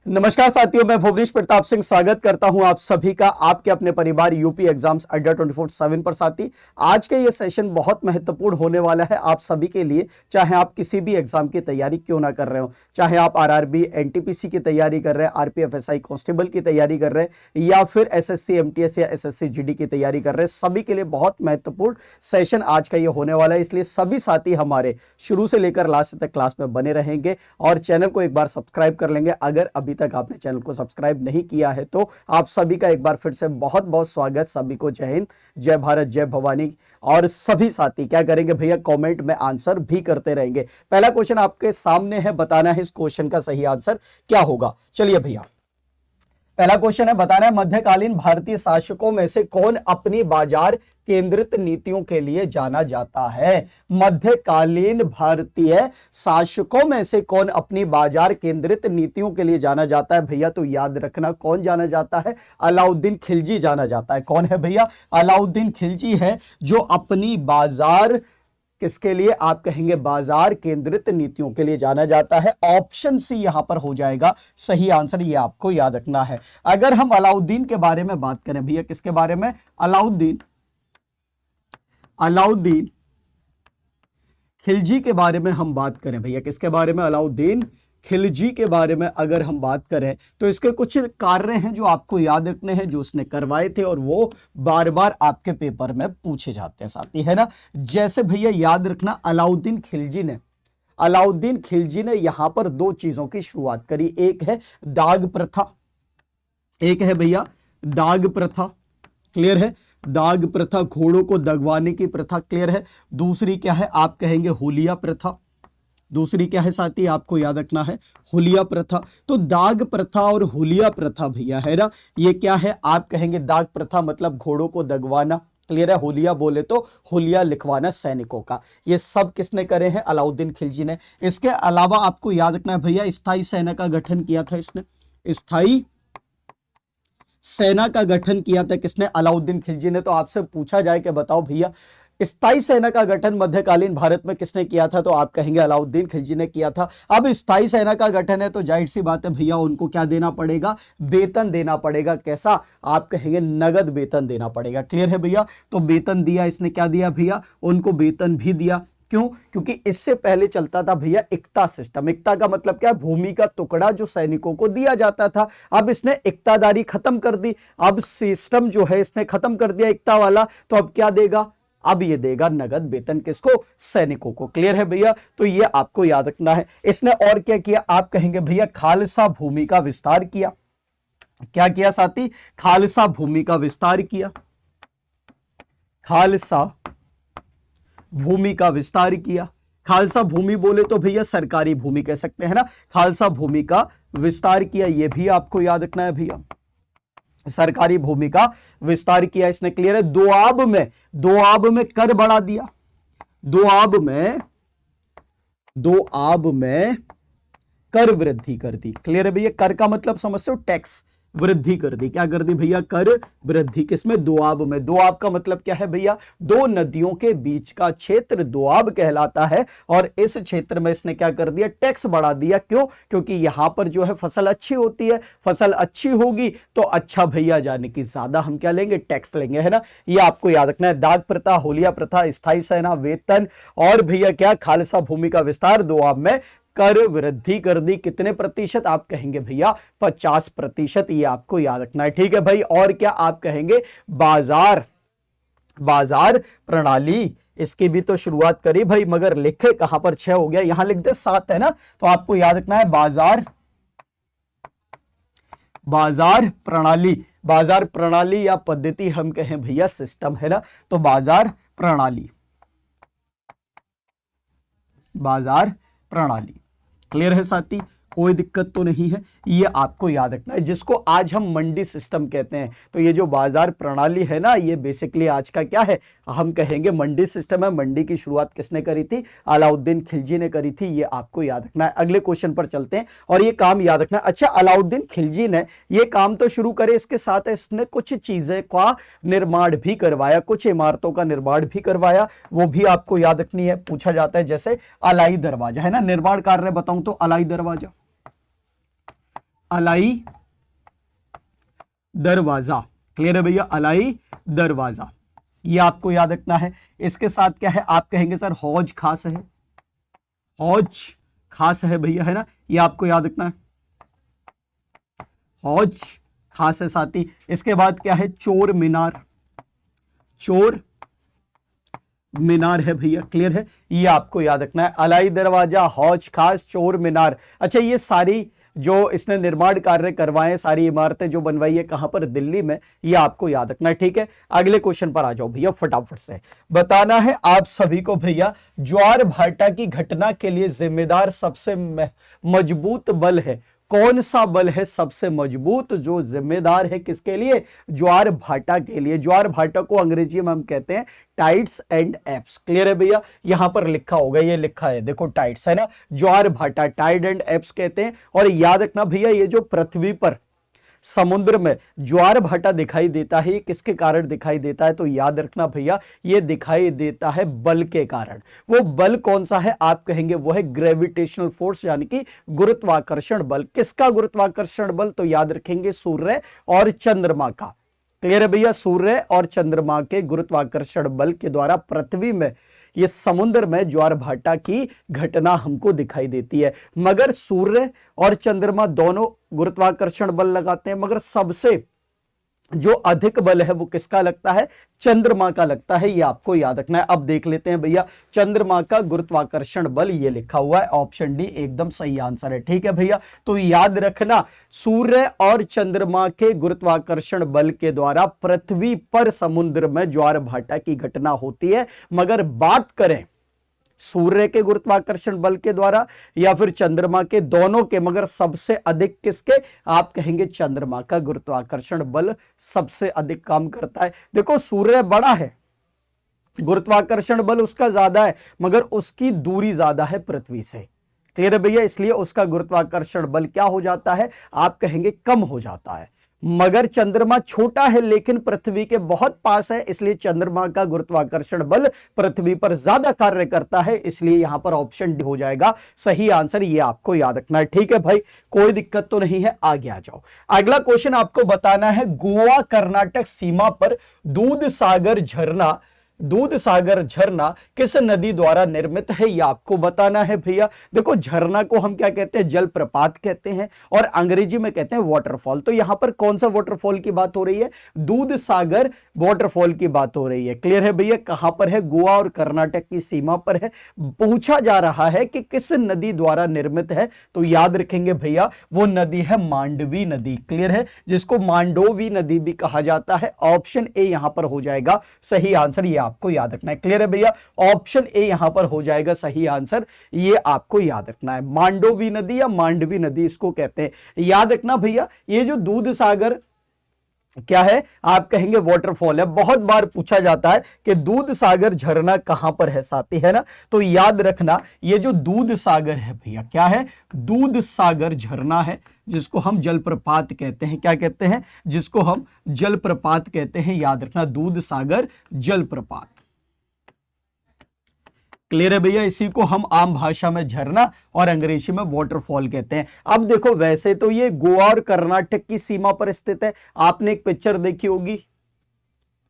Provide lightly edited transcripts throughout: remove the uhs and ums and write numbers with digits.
नमस्कार साथियों, मैं भुवनेश प्रताप सिंह स्वागत करता हूं आप सभी का आपके अपने परिवार यूपी एग्जाम्स अड्डा 24/7 पर। साथी, आज के ये सेशन बहुत महत्वपूर्ण होने वाला है आप सभी के लिए। चाहे आप किसी भी एग्जाम की तैयारी क्यों ना कर रहे हो, चाहे आप आरआरबी एनटीपीसी की तैयारी कर रहे हैं, आरपीएफ एसआई कांस्टेबल की तैयारी कर रहे हैं, या फिर एसएससी एमटीएस या एसएससी जीडी की तैयारी कर रहे हैं, सभी के लिए बहुत महत्वपूर्ण सेशन आज का ये होने वाला है। इसलिए सभी साथी हमारे शुरू से लेकर लास्ट तक क्लास में बने रहेंगे और चैनल को एक बार सब्सक्राइब कर लेंगे। अगर अभी तक आपने चैनल को सब्सक्राइब नहीं किया है तो आप सभी का एक बार फिर से बहुत बहुत स्वागत। सभी को जय हिंद, जय भारत, जय भवानी। और सभी साथी क्या करेंगे भैया, कमेंट में आंसर भी करते रहेंगे। पहला क्वेश्चन आपके सामने है, बताना है इस क्वेश्चन का सही आंसर क्या होगा। चलिए भैया, पहला क्वेश्चन है, बताना है मध्यकालीन भारतीय शासकों में से कौन अपनी बाजार केंद्रित नीतियों के लिए जाना जाता है। मध्यकालीन भारतीय शासकों में से कौन अपनी बाजार केंद्रित नीतियों के लिए जाना जाता है भैया? तो याद रखना, कौन जाना जाता है? अलाउद्दीन खिलजी जाना जाता है। कौन है भैया? अलाउद्दीन खिलजी है जो अपनी बाजार किसके लिए, आप कहेंगे बाजार केंद्रित नीतियों के लिए जाना जाता है। ऑप्शन सी यहां पर हो जाएगा सही आंसर, ये आपको याद रखना है। अगर हम अलाउद्दीन के बारे में बात करें भैया, किसके बारे में? अलाउद्दीन खिलजी के बारे में हम बात करें भैया, किसके बारे में? अलाउद्दीन खिलजी के बारे में अगर हम बात करें तो इसके कुछ कार्य हैं जो आपको याद रखने हैं, जो उसने करवाए थे और वो बार बार आपके पेपर में पूछे जाते हैं साथी, है ना। जैसे भैया याद रखना, अलाउद्दीन खिलजी ने यहां पर दो चीजों की शुरुआत करी। एक है दाग प्रथा, एक है भैया दाग प्रथा, क्लियर है? दाग प्रथा, घोड़ों को दगवाने की प्रथा, क्लियर है। दूसरी क्या है, आप कहेंगे हुलिया प्रथा। दूसरी क्या है साथी, आपको याद रखना है, हुलिया प्रथा। तो दाग प्रथा और हुलिया प्रथा भैया, है ना, ये क्या है? आप कहेंगे दाग प्रथा मतलब घोड़ों को दगवाना, क्लियर है। हुलिया बोले तो हुलिया लिखवाना सैनिकों का। ये सब किसने करे हैं? अलाउद्दीन खिलजी ने। इसके अलावा आपको याद रखना है भैया, स्थायी सेना का गठन किया था इसने। स्थायी सेना का गठन किया था किसने? अलाउद्दीन खिलजी ने। तो आपसे पूछा जाए कि बताओ भैया, स्थायी सेना का गठन मध्यकालीन भारत में किसने किया था? तो आप कहेंगे अलाउद्दीन खिलजी ने किया था। अब स्थायी सेना का गठन है तो जाहिर सी बात है भैया, उनको क्या देना पड़ेगा? वेतन देना पड़ेगा। कैसा? आप कहेंगे नगद वेतन देना पड़ेगा। क्लियर है भैया? तो वेतन दिया इसने। क्या दिया भैया? उनको वेतन भी दिया। क्यों? क्योंकि इससे पहले चलता था भैया इक्ता सिस्टम। इक्ता का मतलब क्या? भूमि का टुकड़ा जो सैनिकों को दिया जाता था। अब इसने इक्तादारी खत्म कर दी, अब सिस्टम जो है इसने खत्म कर दिया इक्ता वाला। तो अब क्या देगा? अब ये देगा नगद वेतन। किसको? सैनिकों को। क्लियर है भैया? तो ये आपको याद रखना है। इसने और क्या किया? आप कहेंगे भैया खालसा भूमि का विस्तार किया। क्या किया साथी? खालसा भूमि का विस्तार किया। खालसा भूमि का विस्तार किया। खालसा भूमि बोले तो भैया सरकारी भूमि कह सकते हैं ना। खालसा भूमि का विस्तार किया, ये भी आपको याद रखना है भैया, सरकारी भूमि का विस्तार किया इसने। क्लियर है? दोआब में कर बढ़ा दिया। दोआब में कर वृद्धि कर दी। क्लियर है भैया? कर का मतलब समझते हो? टैक्स। वृद्धि कर दी। क्या कर दी भैया? कर वृद्धि। किसमें? दोआब में। दोआब का मतलब क्या है भैया? दो नदियों के बीच का क्षेत्र दोआब कहलाता है। और इस क्षेत्र में इसने क्या कर दिया? टैक्स बढ़ा दिया। क्यों? क्योंकि यहां पर जो है फसल अच्छी होती है। फसल अच्छी होगी तो अच्छा भैया, जाने की ज्यादा हम क्या लेंगे? टैक्स लेंगे, है ना। ये आपको याद रखना है। दाग प्रथा, होलिया प्रथा, स्थायी सेना, वेतन और भैया क्या? खालसा भूमि का विस्तार, दोआब में कर वृद्धि कर दी। कितने प्रतिशत? आप कहेंगे भैया 50%। ये आपको याद रखना है। ठीक है भाई? और क्या आप कहेंगे? बाजार प्रणाली, इसकी भी तो शुरुआत करी भाई, मगर लिखे कहां पर 6 हो गया, यहां लिख दे 7 है ना। तो आपको याद रखना है बाजार प्रणाली। बाजार प्रणाली या पद्धति हम कहें भैया सिस्टम, है ना। तो बाजार प्रणाली, क्लियर है साथी? कोई दिक्कत तो नहीं है, ये आपको याद रखना है, जिसको आज हम मंडी सिस्टम कहते हैं। तो ये जो बाजार प्रणाली है ना, ये बेसिकली आज का क्या है, हम कहेंगे मंडी सिस्टम है। मंडी की शुरुआत किसने करी थी? अलाउद्दीन खिलजी ने करी थी। ये आपको याद रखना है। अगले क्वेश्चन पर चलते हैं और ये काम याद रखना है। अच्छा, अलाउद्दीन खिलजी ने ये काम तो शुरू करे, इसके साथ इसने कुछ चीजें का निर्माण भी करवाया, कुछ इमारतों का निर्माण भी करवाया, वो भी आपको याद रखनी है। पूछा जाता है जैसे अलाई दरवाजा, है ना, निर्माण कार्य बताऊं तो अलाई दरवाजा, अलाई दरवाजा। क्लियर है भैया, अलाई दरवाजा, ये आपको याद रखना है। इसके साथ क्या है, आप कहेंगे सर हौज खास है, हौज खास है भैया, है ना, ये आपको याद रखना है, हौज खास है साथी। इसके बाद क्या है, चोर मीनार, चोर मीनार है भैया। क्लियर है, ये आपको याद रखना है, अलाई दरवाजा, हौज खास, चोर मीनार। अच्छा, ये सारी जो इसने निर्माण कार्य करवाए, सारी इमारतें जो बनवाई है, कहां पर, दिल्ली में, ये आपको याद रखना है। ठीक है, अगले क्वेश्चन पर आ जाओ भैया, फटाफट से बताना है आप सभी को भैया, ज्वार भाटा की घटना के लिए जिम्मेदार सबसे मजबूत बल है, कौन सा बल है सबसे मजबूत जो जिम्मेदार है, किसके लिए, ज्वार भाटा के लिए। ज्वार भाटा को अंग्रेजी में हम कहते हैं टाइड्स एंड एप्स। क्लियर है भैया, यहां पर लिखा होगा, ये लिखा है देखो, टाइड्स है ना, ज्वार भाटा, टाइड एंड एप्स कहते हैं। और याद रखना भैया, ये जो पृथ्वी पर समुद्र में ज्वार भाटा दिखाई देता है, ये किसके कारण दिखाई देता है, तो याद रखना भैया, ये दिखाई देता है बल के कारण। वो बल कौन सा है, आप कहेंगे वो है ग्रेविटेशनल फोर्स, यानी कि गुरुत्वाकर्षण बल। किसका गुरुत्वाकर्षण बल, तो याद रखेंगे सूर्य और चंद्रमा का। क्लियर है भैया, सूर्य और चंद्रमा के गुरुत्वाकर्षण बल के द्वारा पृथ्वी में, ये समुद्र में ज्वार भाटा की घटना हमको दिखाई देती है। मगर सूर्य और चंद्रमा दोनों गुरुत्वाकर्षण बल लगाते हैं, मगर सबसे जो अधिक बल है वो किसका लगता है, चंद्रमा का लगता है, ये आपको याद रखना है। अब देख लेते हैं भैया, चंद्रमा का गुरुत्वाकर्षण बल, ये लिखा हुआ है, ऑप्शन डी एकदम सही आंसर है। ठीक है भैया, तो याद रखना, सूर्य और चंद्रमा के गुरुत्वाकर्षण बल के द्वारा पृथ्वी पर समुद्र में ज्वार भाटा की घटना होती है। मगर बात करें सूर्य के गुरुत्वाकर्षण बल के द्वारा या फिर चंद्रमा के, दोनों के, मगर सबसे अधिक किसके, आप कहेंगे चंद्रमा का गुरुत्वाकर्षण बल सबसे अधिक काम करता है। देखो सूर्य बड़ा है, गुरुत्वाकर्षण बल उसका ज्यादा है, मगर उसकी दूरी ज्यादा है पृथ्वी से। क्लियर है भैया, इसलिए उसका गुरुत्वाकर्षण बल क्या हो जाता है, आप कहेंगे कम हो जाता है। मगर चंद्रमा छोटा है लेकिन पृथ्वी के बहुत पास है, इसलिए चंद्रमा का गुरुत्वाकर्षण बल पृथ्वी पर ज्यादा कार्य करता है, इसलिए यहां पर ऑप्शन डी हो जाएगा सही आंसर। ये आपको याद रखना है। ठीक है भाई, कोई दिक्कत तो नहीं है, आगे आ जाओ। अगला क्वेश्चन आपको बताना है, गोवा कर्नाटक सीमा पर दूध सागर झरना, दूध सागर झरना किस नदी द्वारा निर्मित है, यह आपको बताना है भैया। देखो झरना को हम क्या कहते हैं, जलप्रपात कहते हैं, और अंग्रेजी में कहते हैं वाटरफॉल। तो यहां पर कौन सा वाटरफॉल की बात हो रही है, दूध सागर वाटरफॉल की बात हो रही है। क्लियर है भैया, कहां पर है, गोवा और कर्नाटक की सीमा पर है। पूछा जा रहा है कि किस नदी द्वारा निर्मित है, तो याद रखेंगे भैया वो नदी है मांडवी नदी। क्लियर है, जिसको मांडोवी नदी भी कहा जाता है। ऑप्शन ए यहां पर हो जाएगा सही आंसर, ये आपको याद रखना है। क्लियर है भैया, ऑप्शन ए यहां पर हो जाएगा सही आंसर, ये आपको याद रखना है। मांडोवी नदी या मांडवी नदी इसको कहते हैं, याद रखना भैया। ये जो दूध सागर क्या है, आप कहेंगे वाटरफॉल है। बहुत बार पूछा जाता है कि दूध सागर झरना कहां पर है साथी, है ना, तो याद रखना ये जो दूध सागर है भैया, क्या है, दूध सागर झरना है, जिसको हम जलप्रपात कहते हैं। क्या कहते हैं, जिसको हम जलप्रपात कहते हैं, याद रखना दूध सागर जलप्रपात। क्लियर है भैया, इसी को हम आम भाषा में झरना और अंग्रेजी में वाटरफॉल कहते हैं। अब देखो वैसे तो ये गोवा और कर्नाटक की सीमा पर स्थित है। आपने एक पिक्चर देखी होगी,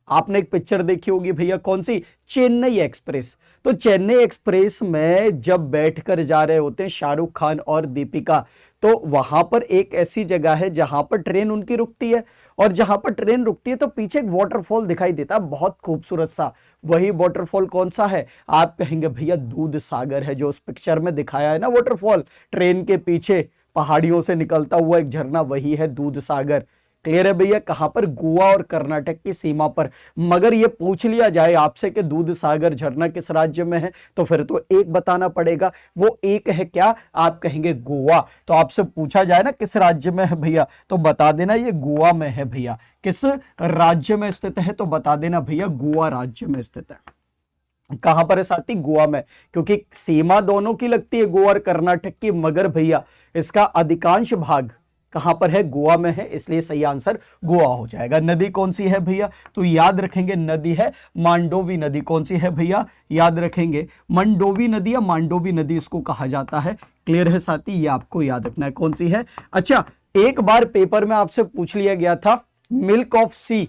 आपने एक पिक्चर देखी होगी भैया, कौन सी, चेन्नई एक्सप्रेस। तो चेन्नई एक्सप्रेस में जब बैठकर जा रहे होते हैं शाहरुख खान और दीपिका, तो वहां पर एक ऐसी जगह है जहां पर ट्रेन उनकी रुकती है, और जहां पर ट्रेन रुकती है तो पीछे एक वाटरफॉल दिखाई देता है, बहुत खूबसूरत सा। वही वाटरफॉल कौन सा है, आप कहेंगे भैया दूध सागर है, जो उस पिक्चर में दिखाया है ना वाटरफॉल, ट्रेन के पीछे पहाड़ियों से निकलता हुआ एक झरना, वही है दूध सागर। क्लियर है भैया, कहां पर, गोवा और कर्नाटक की सीमा पर। मगर यह पूछ लिया जाए आपसे कि दूध सागर झरना किस राज्य में है, तो फिर तो एक बताना पड़ेगा, वो एक है क्या, आप कहेंगे गोवा। तो आपसे पूछा जाए ना किस राज्य में है भैया, तो बता देना ये गोवा में है भैया। किस राज्य में स्थित है, तो बता देना भैया गोवा राज्य में स्थित है। कहां पर है साथी, गोवा में, क्योंकि सीमा दोनों की लगती है गोवा और कर्नाटक की, मगर भैया इसका अधिकांश भाग कहां पर है, गोवा में है, इसलिए सही आंसर गोवा हो जाएगा। नदी कौन सी है भैया, तो याद रखेंगे नदी है मांडोवी नदी। कौन सी है भैया, याद रखेंगे मंडोवी नदी या मांडोवी नदी इसको कहा जाता है। क्लियर है साथी, ये आपको याद रखना है कौन सी है। अच्छा, एक बार पेपर में आपसे पूछ लिया गया था मिल्क ऑफ सी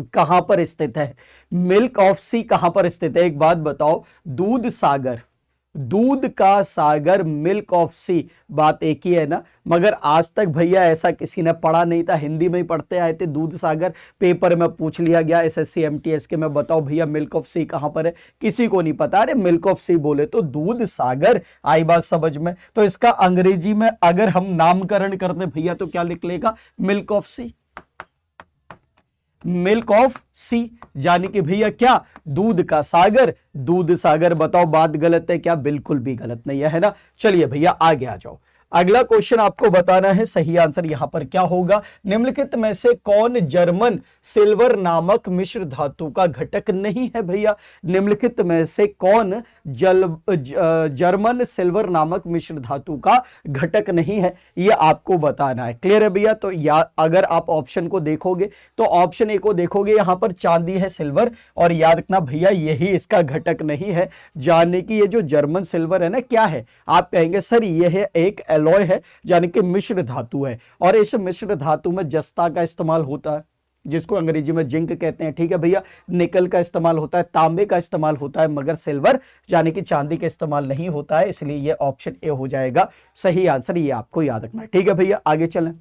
कहां पर स्थित है, मिल्क ऑफ सी कहां पर स्थित है, एक बात बताओ, दूध सागर, दूध का सागर, मिल्क ऑफ सी, बात एक ही है ना। मगर आज तक भैया ऐसा किसी ने पढ़ा नहीं था, हिंदी में ही पढ़ते आए थे, दूध सागर पेपर में पूछ लिया गया एसएससी एमटीएस के में, बताओ भैया मिल्क ऑफ सी कहां पर है, किसी को नहीं पता। अरे मिल्क ऑफ सी बोले तो दूध सागर, आई बात समझ में। तो इसका अंग्रेजी में अगर हम नामकरण करते भैया तो क्या लिख लेगा, milk of sea, milk of sea, यानी कि भैया क्या, दूध का सागर, दूध सागर। बताओ बात गलत है क्या, बिल्कुल भी गलत नहीं है ना। चलिए भैया आगे आ जाओ, अगला क्वेश्चन आपको बताना है, सही आंसर यहां पर क्या होगा, निम्नलिखित में से कौन जर्मन सिल्वर नामक मिश्र धातु का घटक नहीं है भैया, निम्नलिखित में से कौन जर्मन सिल्वर नामक मिश्र धातु का घटक नहीं है, यह आपको बताना है। क्लियर है भैया। तो अगर आप ऑप्शन को देखोगे तो ऑप्शन ए को देखोगे, यहां पर चांदी है, सिल्वर, और याद रखना भैया यही इसका घटक नहीं है। जानने की ये जो जर्मन सिल्वर है ना, क्या है, आप कहेंगे सर ये है एक एलॉय है, यानी कि मिश्र धातु है, और इस मिश्र धातु में जस्ता का इस्तेमाल होता है, जिसको अंग्रेजी में जिंक कहते हैं, ठीक है भैया। निकल का इस्तेमाल होता है, तांबे का इस्तेमाल होता है, मगर सिल्वर यानी कि चांदी का इस्तेमाल नहीं होता है, इसलिए ये ऑप्शन ए हो जाएगा सही आंसर, ये आपको याद रखना है। ठीक है भैया, आगे चलें,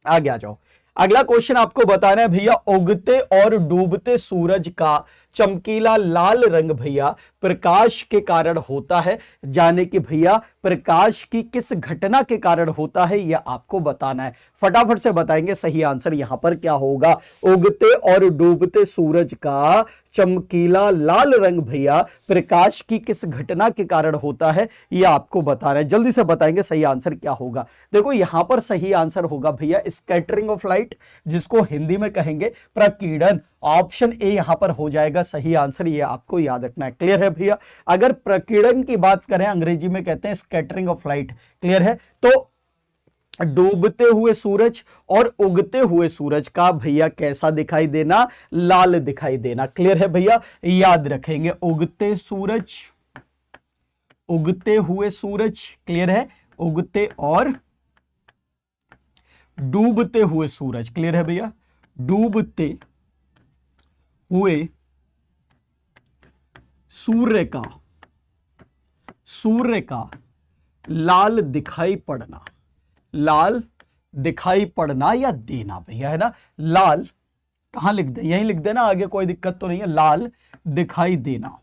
आगे आ जाओ। अगला क्वेश्चन आपको बताना है भैया, उगते और डूबते सूरज का चमकीला लाल रंग भैया प्रकाश के कारण होता है, जाने कि भैया प्रकाश की किस घटना के कारण होता है, यह आपको बताना है। फटाफट से बताएंगे, सही आंसर यहां पर क्या होगा, उगते और डूबते सूरज का चमकीला लाल रंग भैया प्रकाश की किस घटना के कारण होता है, यह आपको बताना है। जल्दी से बताएंगे सही आंसर क्या होगा। देखो यहां पर सही आंसर होगा भैया स्कैटरिंग ऑफ लाइट, जिसको हिंदी में कहेंगे प्रकीर्णन। ऑप्शन ए यहां पर हो जाएगा सही आंसर, ये आपको याद रखना है। क्लियर है भैया। अगर प्रकीर्णन की बात करें, अंग्रेजी में कहते हैं स्कैटरिंग ऑफ लाइट। क्लियर है। तो डूबते हुए सूरज और उगते हुए सूरज का भैया कैसा दिखाई देना, लाल दिखाई देना। क्लियर है भैया, याद रखेंगे, उगते सूरज, उगते हुए सूरज, क्लियर है, उगते और डूबते हुए सूरज। क्लियर है भैया, डूबते हुए सूर्य का लाल दिखाई पड़ना, लाल दिखाई पड़ना या देना भैया, है ना। लाल कहां लिख दे, यहीं लिख देना, आगे कोई दिक्कत तो नहीं है। लाल दिखाई देना,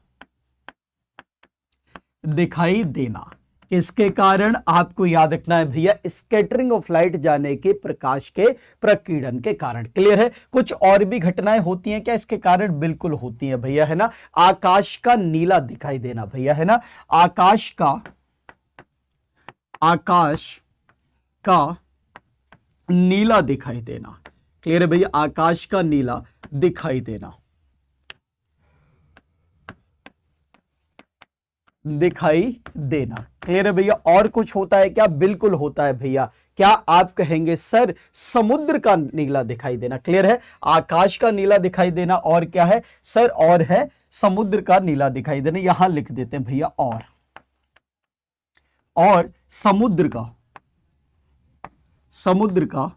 दिखाई देना इसके कारण आपको याद रखना है भैया स्कैटरिंग ऑफ लाइट, जाने के प्रकाश के प्रकीर्णन के कारण। क्लियर है। कुछ और भी घटनाएं होती हैं क्या इसके कारण, बिल्कुल होती हैं भैया, है ना। आकाश का नीला दिखाई देना भैया, है ना, आकाश का नीला दिखाई देना। क्लियर है भैया, आकाश का नीला दिखाई देना, दिखाई देना। क्लियर है भैया। और कुछ होता है क्या, बिल्कुल होता है भैया। क्या आप कहेंगे सर समुद्र का नीला दिखाई देना। क्लियर है, आकाश का नीला दिखाई देना, और क्या है सर, और है समुद्र का नीला दिखाई देना। यहां लिख देते हैं भैया और समुद्र का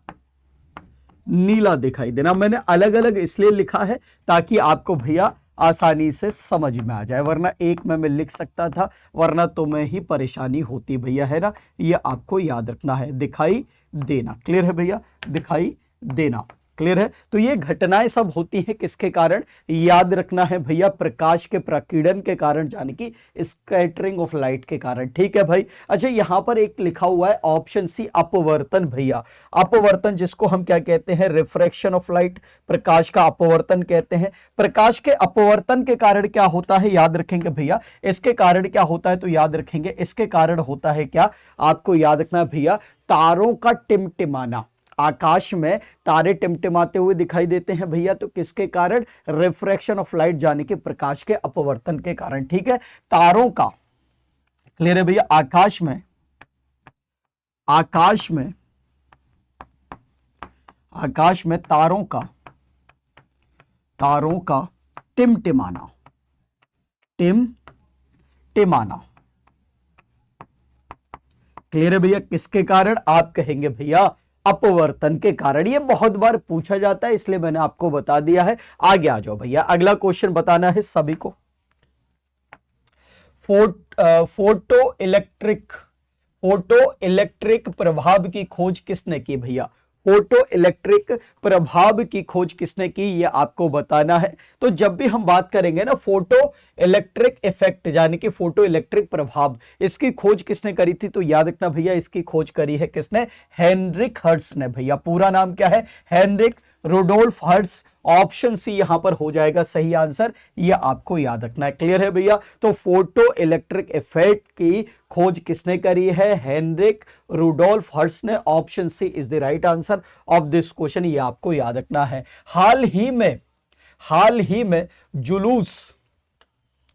नीला दिखाई देना। मैंने अलग अलग इसलिए लिखा है ताकि आपको भैया आसानी से समझ में आ जाए, वरना एक में मैं लिख सकता था, वरना तो में ही परेशानी होती भैया, है ना। ये आपको याद रखना है, दिखाई देना। क्लियर है भैया, दिखाई देना। क्लियर है। तो ये घटनाएं सब होती हैं किसके कारण, याद रखना है भैया प्रकाश के प्रकीर्णन के कारण, यानी कि स्कैटरिंग ऑफ लाइट के कारण। ठीक है भाई। अच्छा यहां पर एक लिखा हुआ है ऑप्शन सी अपवर्तन भैया, अपवर्तन जिसको हम क्या कहते हैं, रिफ्रैक्शन ऑफ लाइट, प्रकाश का अपवर्तन कहते हैं। प्रकाश के अपवर्तन के कारण क्या होता है, याद रखेंगे भैया, इसके कारण क्या होता है, तो याद रखेंगे इसके कारण होता है क्या, आपको याद रखना भैया तारों का टिमटिमाना। आकाश में तारे टिमटिमाते हुए दिखाई देते हैं भैया, तो किसके कारण, रिफ्रैक्शन ऑफ लाइट, यानी कि प्रकाश के अपवर्तन के कारण। ठीक है, तारों का, क्लियर है भैया, आकाश में तारों का टिमटिमाना क्लियर है भैया, किसके कारण? आप कहेंगे भैया अपवर्तन के कारण। ये बहुत बार पूछा जाता है इसलिए मैंने आपको बता दिया है। आगे आ जाओ भैया, अगला क्वेश्चन बताना है सभी को। फोटो इलेक्ट्रिक प्रभाव की खोज किसने की भैया? फोटो इलेक्ट्रिक प्रभाव की खोज किसने की, ये आपको बताना है। तो जब भी हम बात करेंगे ना फोटो इलेक्ट्रिक इफेक्ट यानी कि फोटो इलेक्ट्रिक प्रभाव, इसकी खोज किसने करी थी? तो याद रखना भैया, इसकी खोज करी है किसने? हेनरिक हर्ट्ज ने भैया। पूरा नाम क्या है? Heinrich Rudolf Hertz. Option C यहां पर हो जाएगा सही आंसर, ये आपको याद रखना है। क्लियर है भैया? तो फोटो इलेक्ट्रिक इफेक्ट की खोज किसने करी है? हेनरिक रुडोल्फ हर्ट्ज ने। Option C is the right answer of this question, ये आपको याद रखना है। हाल ही में जुलूस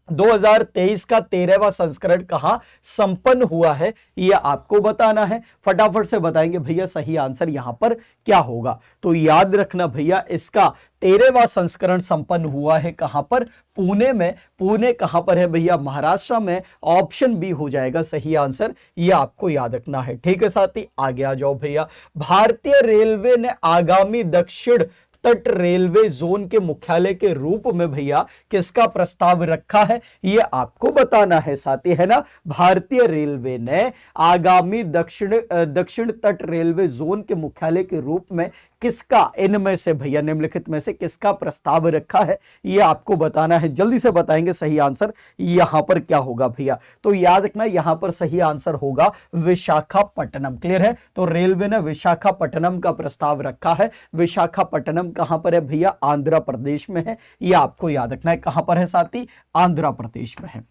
2023 का 13वां संस्करण कहां संपन्न हुआ है, यह आपको बताना है। फटाफट से बताएंगे भैया सही आंसर यहां पर क्या होगा। तो याद रखना भैया, इसका 13वां संस्करण संपन्न हुआ है कहां पर? पुणे में। पुणे कहां पर है भैया? महाराष्ट्र में। ऑप्शन बी हो जाएगा सही आंसर, यह आपको याद रखना है। ठीक है साथी, आगे आ जाओ भैया। भारतीय रेलवे ने आगामी दक्षिण तट रेलवे जोन के मुख्यालय के रूप में भैया किसका प्रस्ताव रखा है, यह आपको बताना है साथी, है ना। भारतीय रेलवे ने आगामी दक्षिण तट रेलवे जोन के मुख्यालय के रूप में किसका, इनमें से भैया निम्नलिखित में से किसका प्रस्ताव रखा है, यह आपको बताना है। जल्दी से बताएंगे सही आंसर यहां पर क्या होगा भैया। तो याद रखना यहां पर सही आंसर होगा विशाखापट्टनम। क्लियर है? तो रेलवे ने विशाखापट्टनम का प्रस्ताव रखा है। विशाखापट्टनम कहां पर है भैया? आंध्र प्रदेश में है, यह आपको याद रखना है। कहां पर है साथी? आंध्र प्रदेश में है।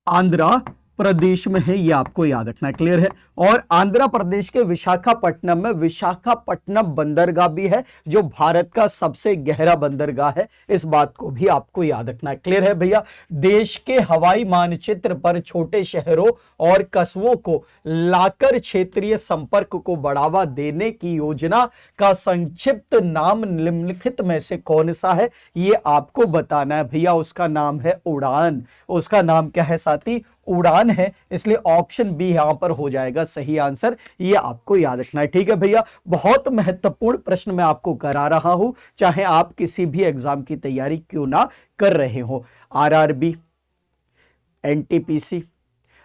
आंध्र प्रदेश में है, यह आपको याद रखना है। क्लियर है? और आंध्र प्रदेश के विशाखापट्टनम में विशाखापट्टनम बंदरगाह भी है, जो भारत का सबसे गहरा बंदरगाह है। इस बात को भी आपको याद रखना है। क्लियर है भैया? देश के हवाई मानचित्र पर छोटे शहरों और कस्बों को लाकर क्षेत्रीय संपर्क को बढ़ावा देने की योजना का संक्षिप्त नाम निम्नलिखित में से कौन सा है, यह आपको बताना है भैया। उसका नाम है उड़ान। उसका नाम क्या है साथी? उड़ान है, इसलिए ऑप्शन बी यहां पर हो जाएगा सही आंसर, ये आपको याद रखना है। ठीक है भैया? बहुत महत्वपूर्ण प्रश्न मैं आपको करा रहा हूं, चाहे आप किसी भी एग्जाम की तैयारी क्यों ना कर रहे हो। RRB, NTPC,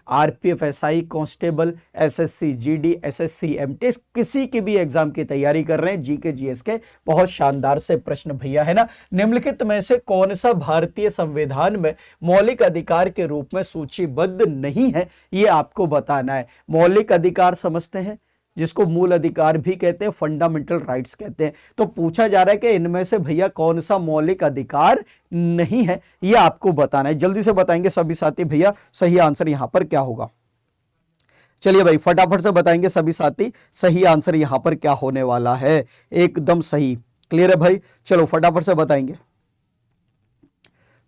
RPF, SI, constable, SSC GD, SSC MT, किसी की भी एग्जाम की तैयारी कर रहे हैं, जीके जीएस के बहुत शानदार से प्रश्न भैया, है ना। निम्नलिखित में से कौन सा भारतीय संविधान में मौलिक अधिकार के रूप में सूचीबद्ध नहीं है, यह आपको बताना है। मौलिक अधिकार समझते हैं, जिसको मूल अधिकार भी कहते हैं, फंडामेंटल राइट्स कहते हैं। तो पूछा जा रहा है कि इनमें से भैया कौन सा मौलिक अधिकार नहीं है, यह आपको बताना है। जल्दी से बताएंगे सभी साथी भैया सही आंसर यहां पर क्या होगा। चलिए भाई फटाफट से बताएंगे सभी साथी सही आंसर यहां पर क्या होने वाला है। एकदम सही। क्लियर है भाई? चलो फटाफट से बताएंगे,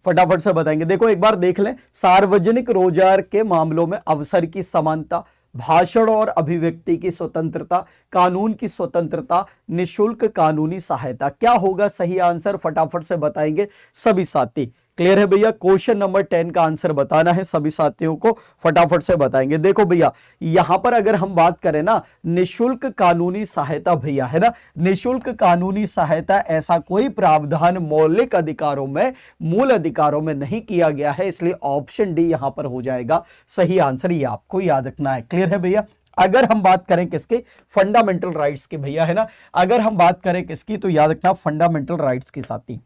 फटाफट से बताएंगे। देखो एक बार देख लें, सार्वजनिक रोजगार के मामलों में अवसर की समानता, भाषण और अभिव्यक्ति की स्वतंत्रता, कानून की स्वतंत्रता, निशुल्क कानूनी सहायता, क्या होगा सही आंसर? फटाफट से बताएंगे सभी साथी। क्लियर है भैया? क्वेश्चन नंबर 10 का आंसर बताना है सभी साथियों को, फटाफट से बताएंगे। देखो भैया यहां पर अगर हम बात करें ना, निशुल्क कानूनी सहायता भैया, है ना, निशुल्क कानूनी सहायता ऐसा कोई प्रावधान मौलिक अधिकारों में, मूल अधिकारों में नहीं किया गया है, इसलिए ऑप्शन डी यहां पर हो जाएगा सही आंसर, ये आपको याद रखना है। क्लियर है भैया? अगर हम बात करें किसके? फंडामेंटल राइट्स की भैया, है ना। अगर हम बात करें किसकी, तो याद रखना फंडामेंटल राइट्स की साथी।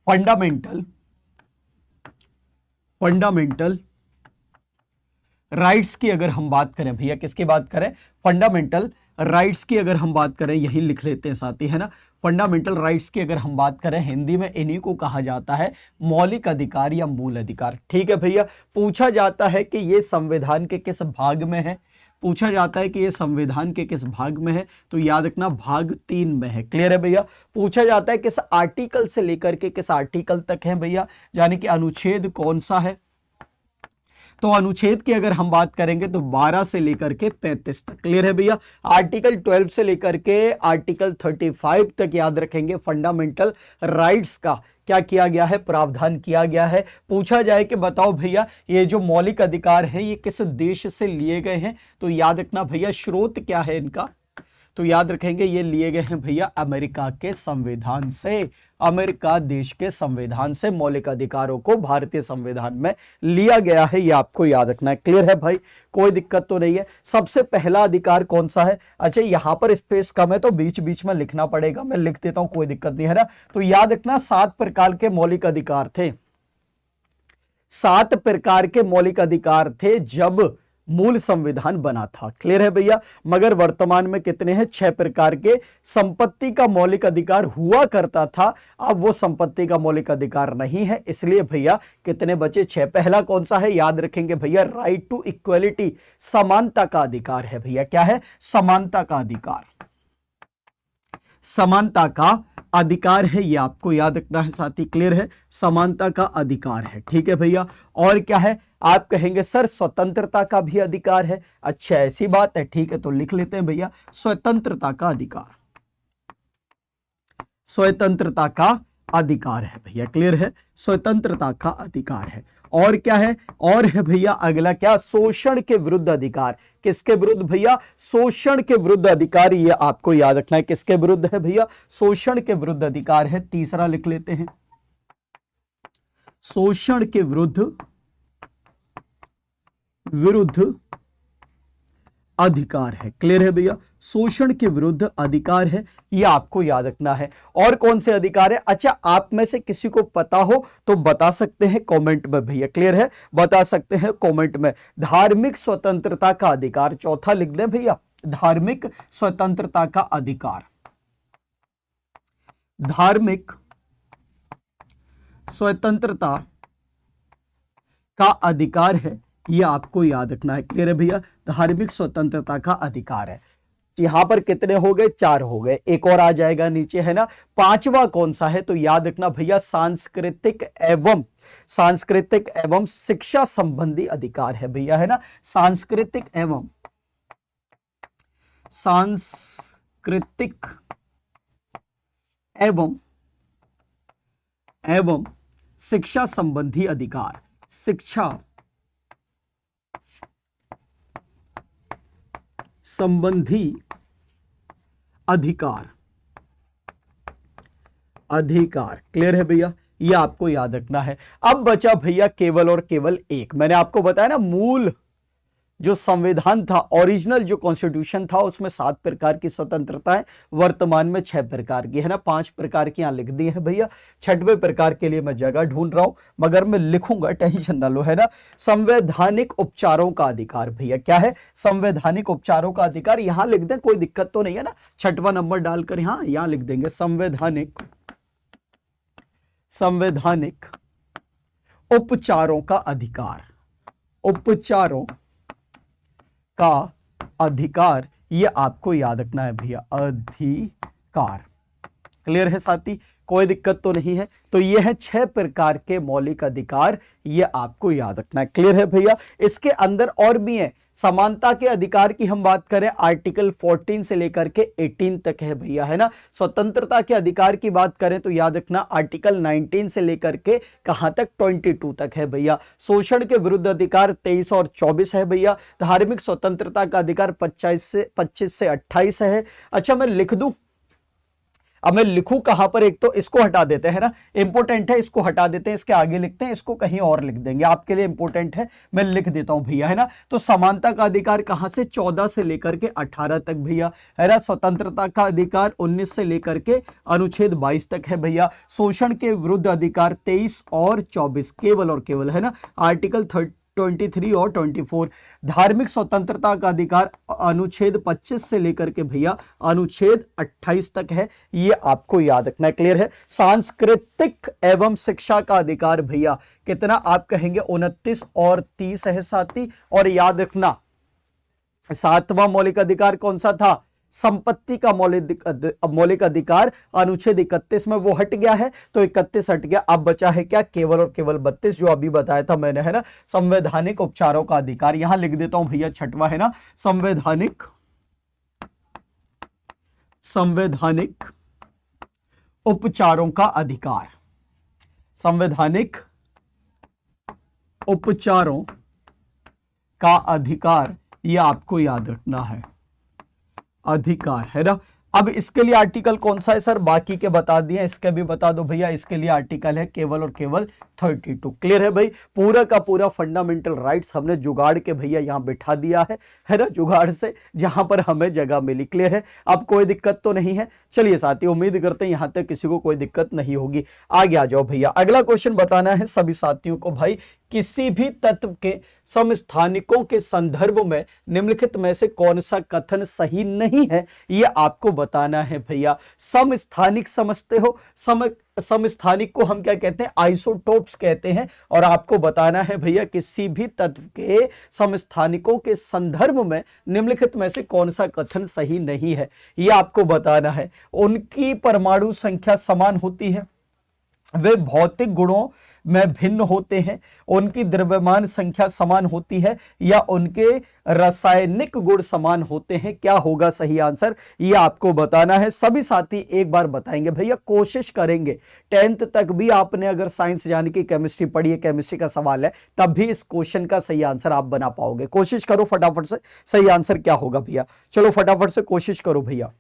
फंडामेंटल राइट्स की अगर हम बात करें भैया, किसकी बात करें? फंडामेंटल राइट्स की अगर हम बात करें, यही लिख लेते हैं साथी, है ना। फंडामेंटल राइट्स की अगर हम बात करें, हिंदी में इन्हीं को कहा जाता है मौलिक अधिकार या मूल अधिकार। ठीक है भैया? पूछा जाता है कि ये संविधान के किस भाग में है, पूछा जाता है कि ये संविधान के किस भाग में है, तो याद रखना भाग 3 में है। क्लियर है भैया? पूछा जाता है किस आर्टिकल से लेकर के किस आर्टिकल तक है भैया, यानी कि अनुच्छेद कौन सा है, तो अनुच्छेद की अगर हम बात करेंगे तो 12 से लेकर के 35 तक। क्लियर है भैया? आर्टिकल 12 से लेकर के आर्टिकल 35 तक याद रखेंगे फंडामेंटल राइट्स का क्या किया गया है, प्रावधान किया गया है। पूछा जाए कि बताओ भैया ये जो मौलिक अधिकार है ये किस देश से लिए गए हैं, तो याद रखना भैया स्रोत क्या है इनका, तो याद रखेंगे ये लिए गए हैं भैया अमेरिका के संविधान से। अमेरिका देश के संविधान से मौलिक अधिकारों को भारतीय संविधान में लिया गया है, ये आपको याद रखना है। क्लियर है भाई, कोई दिक्कत तो नहीं है। सबसे पहला अधिकार कौन सा है, अच्छा यहां पर स्पेस कम है तो बीच बीच में लिखना पड़ेगा, मैं लिख देता हूं, कोई दिक्कत नहीं है ना। तो याद रखना 7 प्रकार के मौलिक अधिकार थे, 7 प्रकार के मौलिक अधिकार थे जब मूल संविधान बना था। क्लियर है भैया, मगर वर्तमान में कितने हैं, 6 प्रकार के। संपत्ति का मौलिक अधिकार हुआ करता था, अब वो संपत्ति का मौलिक अधिकार नहीं है, इसलिए भैया कितने बचे, 6। पहला कौन सा है, याद रखेंगे भैया राइट टू इक्वलिटी, समानता का अधिकार है भैया। क्या है, समानता का अधिकार, समानता का अधिकार है, ये आपको याद रखना है साथी। क्लियर है, समानता का अधिकार है, ठीक है भैया। और क्या है, आप कहेंगे सर स्वतंत्रता का भी अधिकार है, अच्छा ऐसी बात है, ठीक है तो लिख लेते हैं भैया स्वतंत्रता का अधिकार, स्वतंत्रता का अधिकार है भैया। क्लियर है, स्वतंत्रता का अधिकार है। और क्या है, और है भैया अगला क्या, शोषण के विरुद्ध अधिकार। किसके विरुद्ध भैया, शोषण के विरुद्ध अधिकार, ये आपको याद रखना है। किसके विरुद्ध है भैया, शोषण के विरुद्ध अधिकार है। तीसरा लिख लेते हैं, शोषण के विरुद्ध अधिकार है। क्लियर है भैया, शोषण के विरुद्ध अधिकार है, यह आपको याद रखना है। और कौन से अधिकार है, अच्छा आप में से किसी को पता हो तो बता सकते हैं कमेंट में भैया। क्लियर है, बता सकते हैं कमेंट में। धार्मिक स्वतंत्रता का अधिकार, चौथा लिख दें भैया, धार्मिक स्वतंत्रता का अधिकार, धार्मिक स्वतंत्रता का अधिकार है, यह आपको याद रखना है। क्लियर है भैया, धार्मिक स्वतंत्रता का अधिकार है। यहां पर कितने हो गए, 4 हो गए, एक और आ जाएगा नीचे, है ना। 5वां कौन सा है, तो याद रखना भैया सांस्कृतिक एवं शिक्षा संबंधी अधिकार है भैया, है ना। सांस्कृतिक एवं शिक्षा संबंधी अधिकार, शिक्षा संबंधी अधिकार, क्लियर है भैया, ये आपको याद रखना है। अब बचा भैया केवल और केवल एक, मैंने आपको बताया ना मूल जो संविधान था, ओरिजिनल जो कॉन्स्टिट्यूशन था, उसमें 7 प्रकार की स्वतंत्रता है, वर्तमान में 6 प्रकार की है ना। 5 प्रकार की यहां लिख दी है भैया, 6वें प्रकार के लिए मैं जगह ढूंढ रहा हूं, मगर मैं लिखूंगा, टेंशन ना लो, है ना। संवैधानिक उपचारों का अधिकार भैया, क्या है, संवैधानिक उपचारों का अधिकार, यहां लिख दें, कोई दिक्कत तो नहीं है ना। 6वां नंबर डालकर यहां लिख देंगे संवैधानिक उपचारों का अधिकार, उपचारों का अधिकार, ये आपको याद रखना है भैया, अधिकार। क्लियर है साथी, कोई दिक्कत तो नहीं है। तो ये है 6 प्रकार के मौलिक अधिकार, ये आपको याद रखना है। क्लियर है भैया, इसके अंदर और भी है। समानता के अधिकार की हम बात करें, आर्टिकल 14 से लेकर के 18 तक है भैया, है ना। स्वतंत्रता के अधिकार की बात करें तो याद रखना आर्टिकल 19 से लेकर के कहां तक, 22 तक है भैया। शोषण के विरुद्ध अधिकार 23 और 24 है भैया। धार्मिक स्वतंत्रता का अधिकार 25 से 28 है। अच्छा मैं लिख दूं, अब मैं लिखूं कहां पर, एक तो इसको हटा देते हैं ना, इंपोर्टेंट है, इसको हटा देते हैं, इसके आगे लिखते हैं, इसको कहीं और लिख देंगे, आपके लिए इंपोर्टेंट है, मैं लिख देता हूं भैया, है ना। तो समानता का अधिकार कहां से, 14 से लेकर के 18 तक भैया, है ना। स्वतंत्रता का अधिकार 19 से लेकर के अनुच्छेद 22 तक है भैया। शोषण के विरुद्ध अधिकार 23 और 24, केवल और केवल, है ना, आर्टिकल 23 और 24। धार्मिक स्वतंत्रता का अधिकार अनुच्छेद 25 से लेकर के भैया अनुच्छेद 28 तक है, ये आपको याद रखना है। क्लियर है। सांस्कृतिक एवं शिक्षा का अधिकार भैया कितना, आप कहेंगे 29 और 30 है साथी। और याद रखना 7वां मौलिक अधिकार कौन सा था, संपत्ति का मौलिक अधिकार, अनुच्छेद 31 में वो हट गया है, तो 31 हट गया, अब बचा है क्या, केवल और केवल 32, जो अभी बताया था मैंने, है ना। संवैधानिक उपचारों का अधिकार, यहां लिख देता हूं भैया 6वां, है ना, संवैधानिक उपचारों का अधिकार, संवैधानिक उपचारों का अधिकार, ये आपको याद रखना है, अधिकार है ना। अब इसके लिए आर्टिकल कौन सा है सर, बाकी के बता दिए, इसके भी बता दो भैया। इसके लिए आर्टिकल है केवल और केवल 32। क्लियर है भाई, पूरा का पूरा फंडामेंटल राइट्स हमने जुगाड़ के भैया यहां बिठा दिया है ना, जुगाड़ से जहां पर हमें जगह मिली। क्लियर है, अब कोई दिक्कत तो नहीं है। चलिए साथी, उम्मीद करते हैं यहां तक किसी को कोई दिक्कत नहीं होगी। आगे आ जाओ भैया, अगला क्वेश्चन बताना है सभी साथियों को भाई, किसी भी तत्व के समस्थानिकों के संदर्भ में निम्नलिखित में से कौन सा कथन सही नहीं है, यह आपको बताना है भैया। समस्थानिक समझते हो, समस्थानिक को हम क्या कहते हैं, आइसोटोप्स कहते हैं। और आपको बताना है भैया, किसी भी तत्व के समस्थानिकों के संदर्भ में निम्नलिखित में से कौन सा कथन सही नहीं है, यह आपको बताना है। उनकी परमाणु संख्या समान होती है, वे भौतिक गुणों में भिन्न होते हैं, उनकी द्रव्यमान संख्या समान होती है, या उनके रासायनिक गुण समान होते हैं। क्या होगा सही आंसर, ये आपको बताना है। सभी साथी एक बार बताएंगे भैया, कोशिश करेंगे। 10th तक भी आपने अगर साइंस यानी कि केमिस्ट्री पढ़ी है, केमिस्ट्री का सवाल है, तब भी इस क्वेश्चन का सही आंसर आप बना पाओगे। कोशिश करो फटाफट से, सही आंसर क्या होगा भैया, चलो फटाफट से कोशिश करो भैया।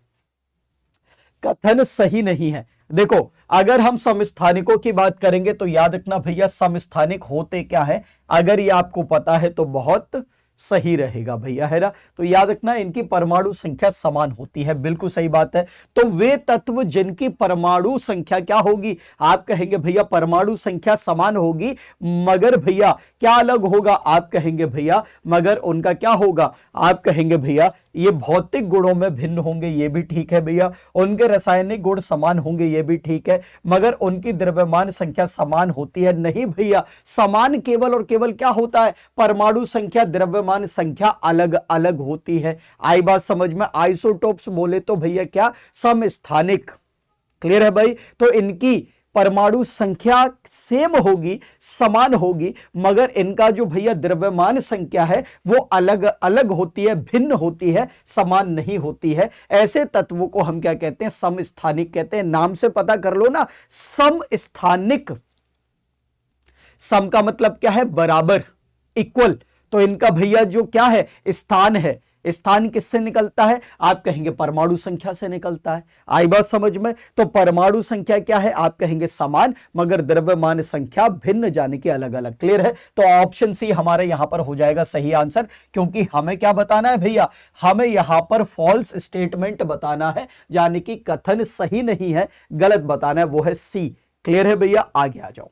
कथन सही नहीं है। देखो, अगर हम समस्थानिकों की बात करेंगे तो याद रखना भैया, समस्थानिक होते क्या है, अगर ये आपको पता है तो बहुत सही रहेगा भैया, है ना। तो याद रखना, इनकी परमाणु संख्या समान होती है, बिल्कुल सही बात है। तो वे तत्व जिनकी परमाणु संख्या क्या होगी, आप कहेंगे भैया परमाणु संख्या समान होगी, मगर भैया क्या अलग होगा, आप कहेंगे भैया मगर उनका क्या होगा, आप कहेंगे भैया ये भौतिक गुणों में भिन्न होंगे, ये भी ठीक है भैया। उनके रासायनिक गुण समान होंगे, ये भी ठीक है, मगर उनकी द्रव्यमान संख्या समान होती है। नहीं भैया, समान केवल और केवल क्या होता है, परमाणु संख्या द्रव्यमान संख्या अलग अलग होती है। आई बात समझ में, आइसोटोप्स बोले तो भैया क्या, समस्थानिक। क्लियर है भाई, तो इनकी परमाणु संख्या सेम होगी, समान होगी, मगर इनका जो भैया द्रव्यमान संख्या है वो अलग अलग होती है, भिन्न होती है, समान नहीं होती है। ऐसे तत्वों को हम क्या कहते हैं, समस्थानिक कहते हैं। नाम से पता कर लो ना, समस्थानिक। सम का मतलब क्या है, बराबर, इक्वल। तो इनका भैया जो क्या है, स्थान है, स्थान किससे निकलता है, आप कहेंगे परमाणु संख्या से निकलता है। आई बात समझ में, तो परमाणु संख्या क्या है, आप कहेंगे समान, मगर द्रव्यमान संख्या भिन्न, जाने की अलग अलग। क्लियर है, तो ऑप्शन सी हमारे यहां पर हो जाएगा सही आंसर, क्योंकि हमें क्या बताना है भैया, हमें यहां पर फॉल्स स्टेटमेंट बताना है, यानी कि कथन सही नहीं है, गलत बताना है, वो है सी। क्लियर है भैया, आगे आ जाओ।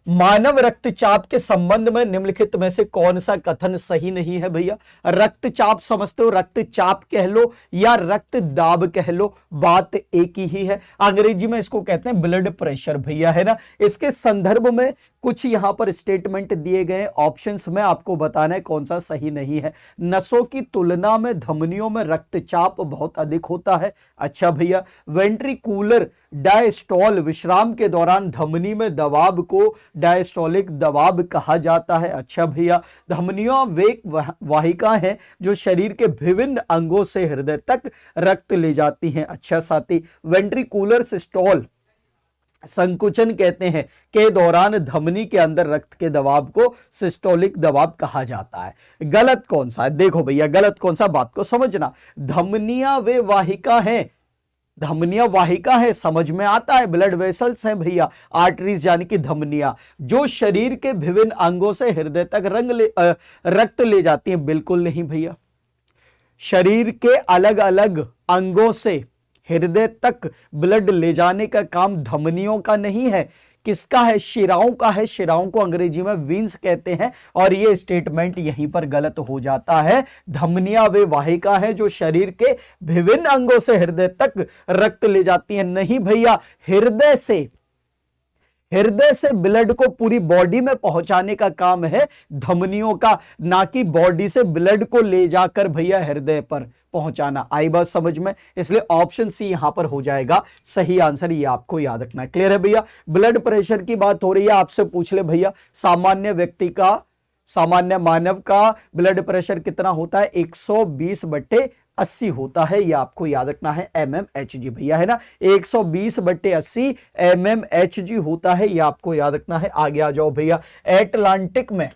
मानव रक्तचाप के संबंध में निम्नलिखित में से कौन सा कथन सही नहीं है भैया। रक्तचाप समझते हो, रक्तचाप कह लो या रक्त दाब कह लो, बात एक ही है। अंग्रेजी में इसको कहते हैं ब्लड प्रेशर भैया, है ना। इसके संदर्भ में कुछ यहां पर स्टेटमेंट दिए गए, ऑप्शंस में आपको बताना है कौन सा सही नहीं है। नसों की तुलना में धमनियों में रक्तचाप बहुत अधिक होता है। अच्छा भैया, वेंट्रिकुलर डायस्टोल, विश्राम के दौरान धमनी में दबाव को डायस्टोलिक दबाव कहा जाता है। अच्छा भैया, धमनियां वे वाहिका हैं जो शरीर के विभिन्न अंगों से हृदय तक रक्त ले जाती हैं। अच्छा साथी, वेंट्रिकुलर सिस्टोल, संकुचन कहते हैं, के दौरान धमनी के अंदर रक्त के दबाव को सिस्टोलिक दबाव कहा जाता है। गलत कौन सा है, देखो भैया गलत कौन सा, बात को समझना। धमनियां वे वाहिका हैं, धमनियां वाहिका है, समझ में आता है, ब्लड वेसल्स हैं भैया, आर्टरीज यानी कि धमनियां, जो शरीर के विभिन्न अंगों से हृदय तक रक्त ले जाती हैं। बिल्कुल नहीं भैया, शरीर के अलग अलग अंगों से हृदय तक ब्लड ले जाने का काम धमनियों का नहीं है, किसका है, शिराओं का है। शिराओं को अंग्रेजी में वीन्स कहते हैं, और यह स्टेटमेंट यहीं पर गलत हो जाता है। धमनियां वे वाहिका है जो शरीर के विभिन्न अंगों से हृदय तक रक्त ले जाती हैं। नहीं भैया, हृदय से ब्लड को पूरी बॉडी में पहुंचाने का काम है धमनियों का, ना कि बॉडी से ब्लड को ले जाकर भैया हृदय पर पहुंचाना। आई बात समझ में, इसलिए ऑप्शन सी यहां पर हो जाएगा सही आंसर, ये आपको याद रखना है। क्लियर है भैया। ब्लड प्रेशर की बात हो रही है, आपसे पूछ ले भैया, सामान्य व्यक्ति का, सामान्य मानव का ब्लड प्रेशर कितना होता है, 120/80 80 होता है, ये आपको याद रखना है mmHg भैया, है ना। 120/80 mmHg होता है, ये आपको याद रखना है। आगे आ जाओ भैया। एटलांटिक में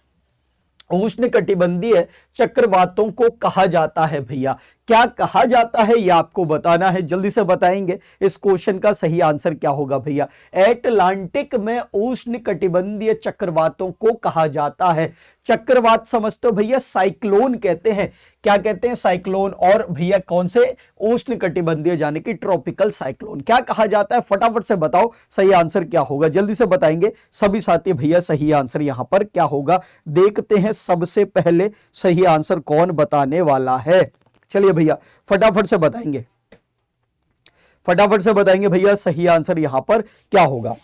उष्णकटिबंधीय चक्रवातों को कहा जाता है भैया, क्या कहा जाता है ये आपको बताना है, जल्दी से बताएंगे। इस क्वेश्चन का सही आंसर क्या होगा भैया। एटलांटिक में उष्णकटिबंधीय चक्रवातों को कहा जाता है, चक्रवात समझते हो भैया, साइक्लोन कहते हैं। क्या कहते हैं? साइक्लोन। और भैया कौन से? उष्णकटिबंधीय यानी कि ट्रॉपिकल साइक्लोन। क्या कहा जाता है? फटाफट से बताओ सही आंसर क्या होगा, जल्दी से बताएंगे सभी साथी भैया। सही आंसर यहां पर क्या होगा, देखते हैं सबसे पहले सही आंसर कौन बताने वाला है। चलिए भैया फटाफट से बताएंगे, फटाफट से बताएंगे भैया सही आंसर यहां पर क्या होगा।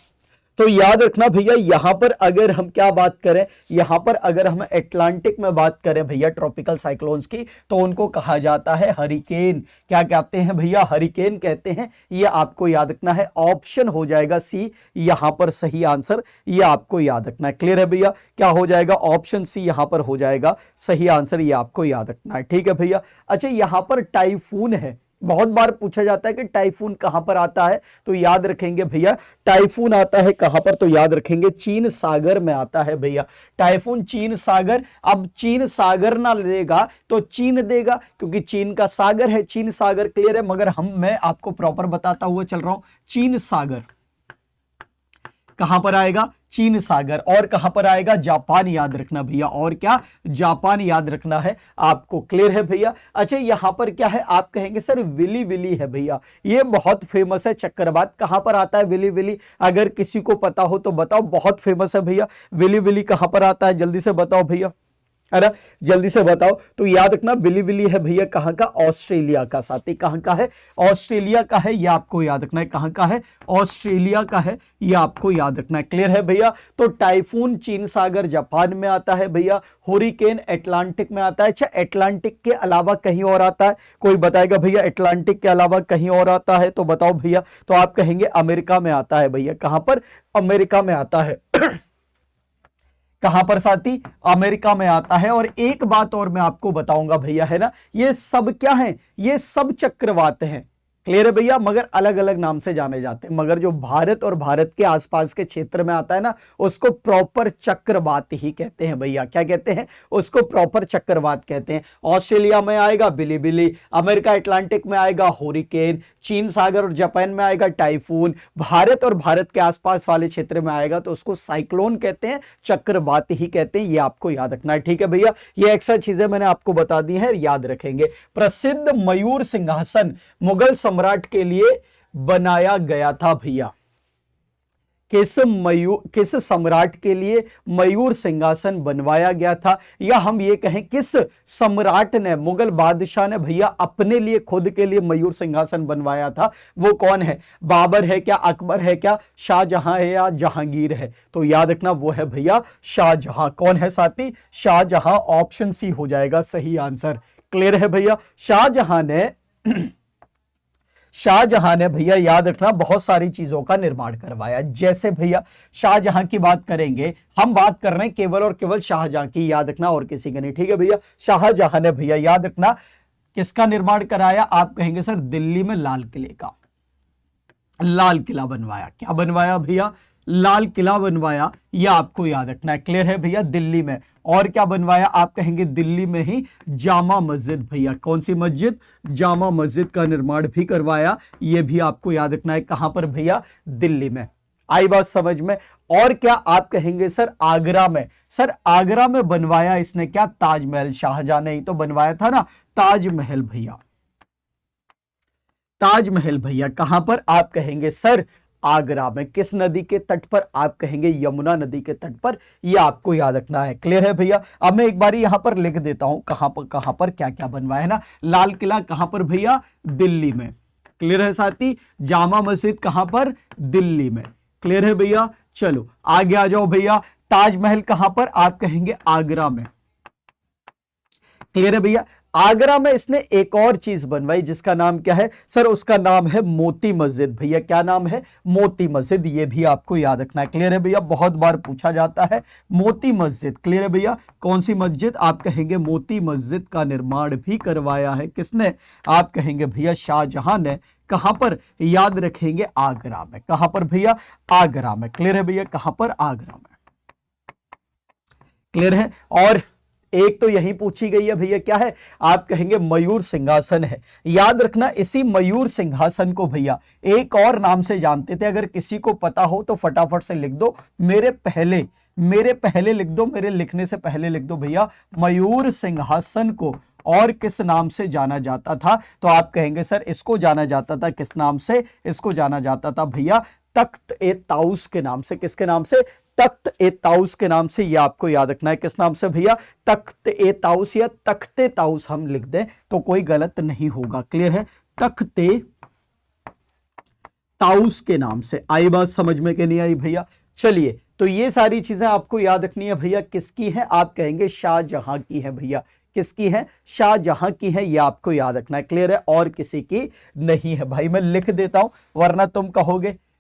तो याद रखना भैया, यहां पर अगर हम क्या बात करें, यहां पर अगर हम अटलांटिक में बात करें भैया ट्रॉपिकल साइक्लोन्स की, तो उनको कहा जाता है हरिकेन। क्या कहते हैं भैया? हरिकेन कहते हैं। ये आपको याद रखना है, ऑप्शन हो जाएगा सी यहां पर सही आंसर, ये आपको याद रखना है। क्लियर है भैया? क्या हो जाएगा? ऑप्शन सी यहां पर हो जाएगा सही आंसर, ये आपको याद रखना है। ठीक है भैया। अच्छा, यहां पर टाइफून है, बहुत बार पूछा जाता है कि टाइफून कहां पर आता है, तो याद रखेंगे भैया टाइफून आता है कहां पर, तो याद रखेंगे चीन सागर में आता है भैया। टाइफून चीन सागर। अब चीन सागर ना देगा तो चीन देगा, क्योंकि चीन का सागर है, चीन सागर। क्लियर है? मगर मैं आपको प्रॉपर बताता हुआ चल रहा हूं, चीन सागर कहां पर आएगा? चीन सागर। और कहां पर आएगा? जापान। याद रखना भैया, और क्या? जापान याद रखना है आपको। क्लियर है भैया? अच्छा, यहां पर क्या है? आप कहेंगे सर विली विली है भैया, ये बहुत फेमस है चक्रवात। कहां पर आता है विली विली? अगर किसी को पता हो तो बताओ, बहुत फेमस है भैया। विली विली कहां पर आता है, जल्दी से बताओ भैया, है ना, जल्दी से बताओ। तो याद रखना बिली बिली है भैया कहां का? ऑस्ट्रेलिया का। साथी कहां का है? ऑस्ट्रेलिया का है, ये आपको याद रखना है। कहां का है? ऑस्ट्रेलिया का है, ये आपको याद रखना है। क्लियर है भैया? तो टाइफून चीन सागर जापान में आता है भैया, हुरिकेन अटलांटिक में आता है। अच्छा, अटलांटिक के अलावा कहीं और आता है? कोई बताएगा भैया अटलांटिक के अलावा कहीं और आता है तो बताओ भैया। तो आप कहेंगे अमेरिका में आता है भैया। कहां पर? अमेरिका में आता है। कहां पर साथी? अमेरिका में आता है। और एक बात और मैं आपको बताऊंगा भैया, है ना, ये सब क्या है? ये सब चक्रवात हैं। क्लियर है भैया? मगर अलग अलग नाम से जाने जाते हैं, मगर जो भारत और भारत के आसपास के क्षेत्र में आता है ना, उसको प्रॉपर चक्रवात ही कहते हैं भैया। क्या कहते हैं? उसको प्रॉपर चक्रवात कहते हैं। ऑस्ट्रेलिया में आएगा बिली बिली, अमेरिका अटलांटिक में आएगा हुरिकेन, चीन सागर और जापान में आएगा टाइफून, भारत और भारत के आसपास वाले क्षेत्र में आएगा तो उसको साइक्लोन कहते हैं, चक्रवात ही कहते हैं। ये आपको याद रखना है। ठीक है भैया? ये एक्स्ट्रा चीजें मैंने आपको बता दी हैं, याद रखेंगे। प्रसिद्ध मयूर सिंहासन मुगल सम्राट के लिए बनाया गया था भैया। किस सम्राट के लिए मयूर सिंहासन बनवाया गया था, या हम ये कहें किस सम्राट ने, मुगल बादशाह ने भैया अपने लिए, खुद के लिए मयूर सिंहासन बनवाया था? वो कौन है? बाबर है क्या? अकबर है क्या? शाहजहां है या जहांगीर है? तो याद रखना वो है भैया शाहजहां। कौन है साथी? शाहजहां। ऑप्शन सी हो जाएगा सही आंसर। क्लियर है भैया? शाहजहां ने भैया याद रखना बहुत सारी चीजों का निर्माण करवाया। जैसे भैया शाहजहां की बात करेंगे, हम बात कर रहे हैं केवल और केवल शाहजहां की, याद रखना, और किसी की नहीं। ठीक है भैया? शाहजहां ने भैया याद रखना किसका निर्माण कराया? आप कहेंगे सर दिल्ली में लाल किले का, लाल किला बनवाया। क्या बनवाया भैया? लाल किला बनवाया, यह आपको याद रखना है। क्लियर है भैया? दिल्ली में। और क्या बनवाया? आप कहेंगे दिल्ली में ही जामा मस्जिद भैया। कौन सी मस्जिद? जामा मस्जिद का निर्माण भी करवाया, यह भी आपको याद रखना है। कहां पर भैया? दिल्ली में। आई बात समझ में? और क्या आप कहेंगे सर आगरा में? सर आगरा में बनवाया इसने क्या? ताजमहल। शाहजहां ने ही तो बनवाया था ना ताजमहल भैया। ताजमहल भैया कहां पर? आप कहेंगे सर आगरा में। किस नदी के तट पर? आप कहेंगे यमुना नदी के तट पर। यह आपको याद रखना है। क्लियर है भैया? अब मैं एक बार यहां पर लिख देता हूं कहां पर क्या क्या बनवाया है ना। लाल किला कहां पर भैया? दिल्ली में। क्लियर है साथी? जामा मस्जिद कहां पर? दिल्ली में। क्लियर है भैया? चलो आगे आ जाओ भैया। ताजमहल कहां पर? आप कहेंगे आगरा में। क्लियर है भैया? आगरा में इसने एक और चीज बनवाई जिसका नाम क्या है सर, उसका नाम है मोती मस्जिद भैया। क्या नाम है? मोती मस्जिद। ये भी आपको याद रखना है। क्लियर है भैया? बहुत बार पूछा जाता है मोती मस्जिद। क्लियर है भैया? कौन सी मस्जिद? आप कहेंगे मोती मस्जिद का निर्माण भी करवाया है किसने? आप कहेंगे भैया शाहजहां ने। कहां पर? याद रखेंगे आगरा में। कहां पर भैया? आगरा में। क्लियर है भैया? कहां पर? आगरा में। क्लियर है? और एक तो यही पूछी गई है भैया, क्या है? आप कहेंगे मयूर सिंहासन है। याद रखना, इसी मयूर सिंहासन को भैया एक और नाम से जानते थे। अगर किसी को पता हो तो फटाफट से लिख दो, मेरे पहले लिख दो, मेरे लिखने से पहले लिख दो भैया। मयूर सिंहासन को और किस नाम से जाना जाता था? तो आप कहेंगे सर इसको जाना जाता था किस नाम से? इसको जाना जाता था भैया तख्त ए ताउस के नाम से। किसके नाम से? तख्त ए ताउस के नाम से। ये आपको याद रखना है। किस नाम से भैया? तख्त ए ताउस या तख्ते ताउस हम लिख दें तो कोई गलत नहीं होगा। क्लियर है? तख्ते ताउस के नाम से। आई बात समझ में कि नहीं आई भैया? चलिए, तो ये सारी चीजें आपको याद रखनी है भैया। किसकी है? आप कहेंगे शाहजहां की है भैया। किसकी है? शाहजहां की है। ये आपको याद रखना है। क्लियर है? और किसी की नहीं है भाई। मैं लिख देता हूं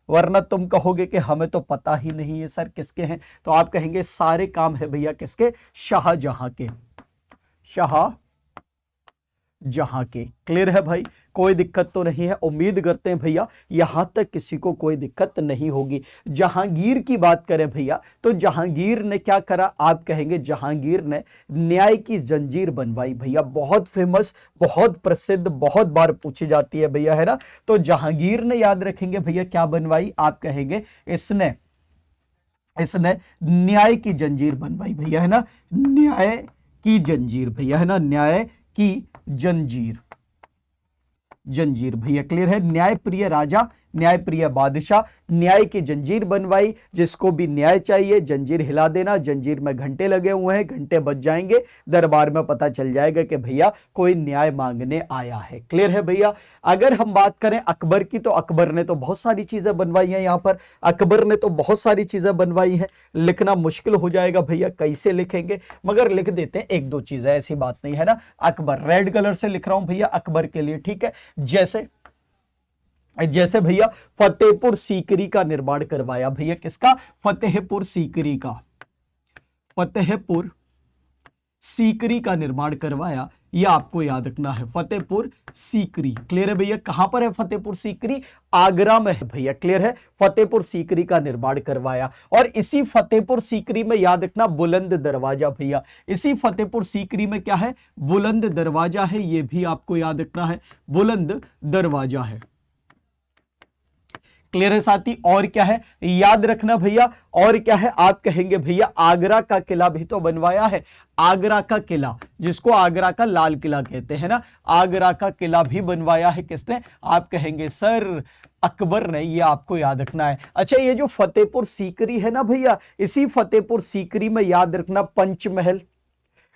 वरना तुम कहोगे कि हमें तो पता ही नहीं है सर किसके हैं। तो आप कहेंगे सारे काम है भैया किसके? शाहजहां के। शाहजहां के। क्लियर है भाई? कोई दिक्कत तो नहीं है। उम्मीद करते हैं भैया यहां तक किसी को कोई दिक्कत नहीं होगी। जहांगीर की बात करें भैया तो जहांगीर ने क्या करा? आप कहेंगे जहांगीर ने न्याय की जंजीर बनवाई भैया। बहुत फेमस, बहुत प्रसिद्ध, बहुत बार पूछी जाती है भैया, है ना? तो जहांगीर ने, याद रखेंगे भैया, क्या बनवाई? आप कहेंगे इसने न्याय की जंजीर बनवाई भैया, है ना? न्याय की जंजीर भैया, है ना? न्याय की जंजीर भैया। क्लियर है? न्याय प्रिय राजा, न्याय प्रिय बादशाह, न्याय की जंजीर बनवाई। जिसको भी न्याय चाहिए जंजीर हिला देना। जंजीर में घंटे लगे हुए हैं, घंटे बज जाएंगे, दरबार में पता चल जाएगा कि भैया कोई न्याय मांगने आया है। क्लियर है भैया? अगर हम बात करें अकबर की तो अकबर ने तो बहुत सारी चीजें बनवाई हैं। यहां पर अकबर ने तो बहुत सारी चीजें बनवाई हैं। लिखना मुश्किल हो जाएगा भैया, कैसे लिखेंगे, मगर लिख देते हैं एक दो चीजें, ऐसी बात नहीं है ना। अकबर, रेड कलर से लिख रहा हूं भैया अकबर के लिए, ठीक है? जैसे भैया फतेहपुर सीकरी का निर्माण करवाया भैया। किसका? फतेहपुर सीकरी का निर्माण करवाया। यह आपको याद रखना है, फतेहपुर सीकरी। क्लियर है भैया? कहां पर है फतेहपुर सीकरी? आगरा में है भैया। क्लियर है? फतेहपुर सीकरी का निर्माण करवाया। और इसी फतेहपुर सीकरी में याद रखना बुलंद दरवाजा भैया। इसी फतेहपुर सीकरी में क्या है? बुलंद दरवाजा है। यह भी आपको याद रखना है, बुलंद दरवाजा है। क्लियर है साथी? और क्या है याद रखना भैया? और क्या है? आप कहेंगे भैया आगरा का किला भी तो बनवाया है। आगरा का किला, जिसको आगरा का लाल किला कहते हैं ना, आगरा का किला भी बनवाया है। किसने? आप कहेंगे सर अकबर ने। ये आपको याद रखना है। अच्छा, ये जो फतेहपुर सीकरी है ना भैया, इसी फतेहपुर सीकरी में याद रखना पंचमहल,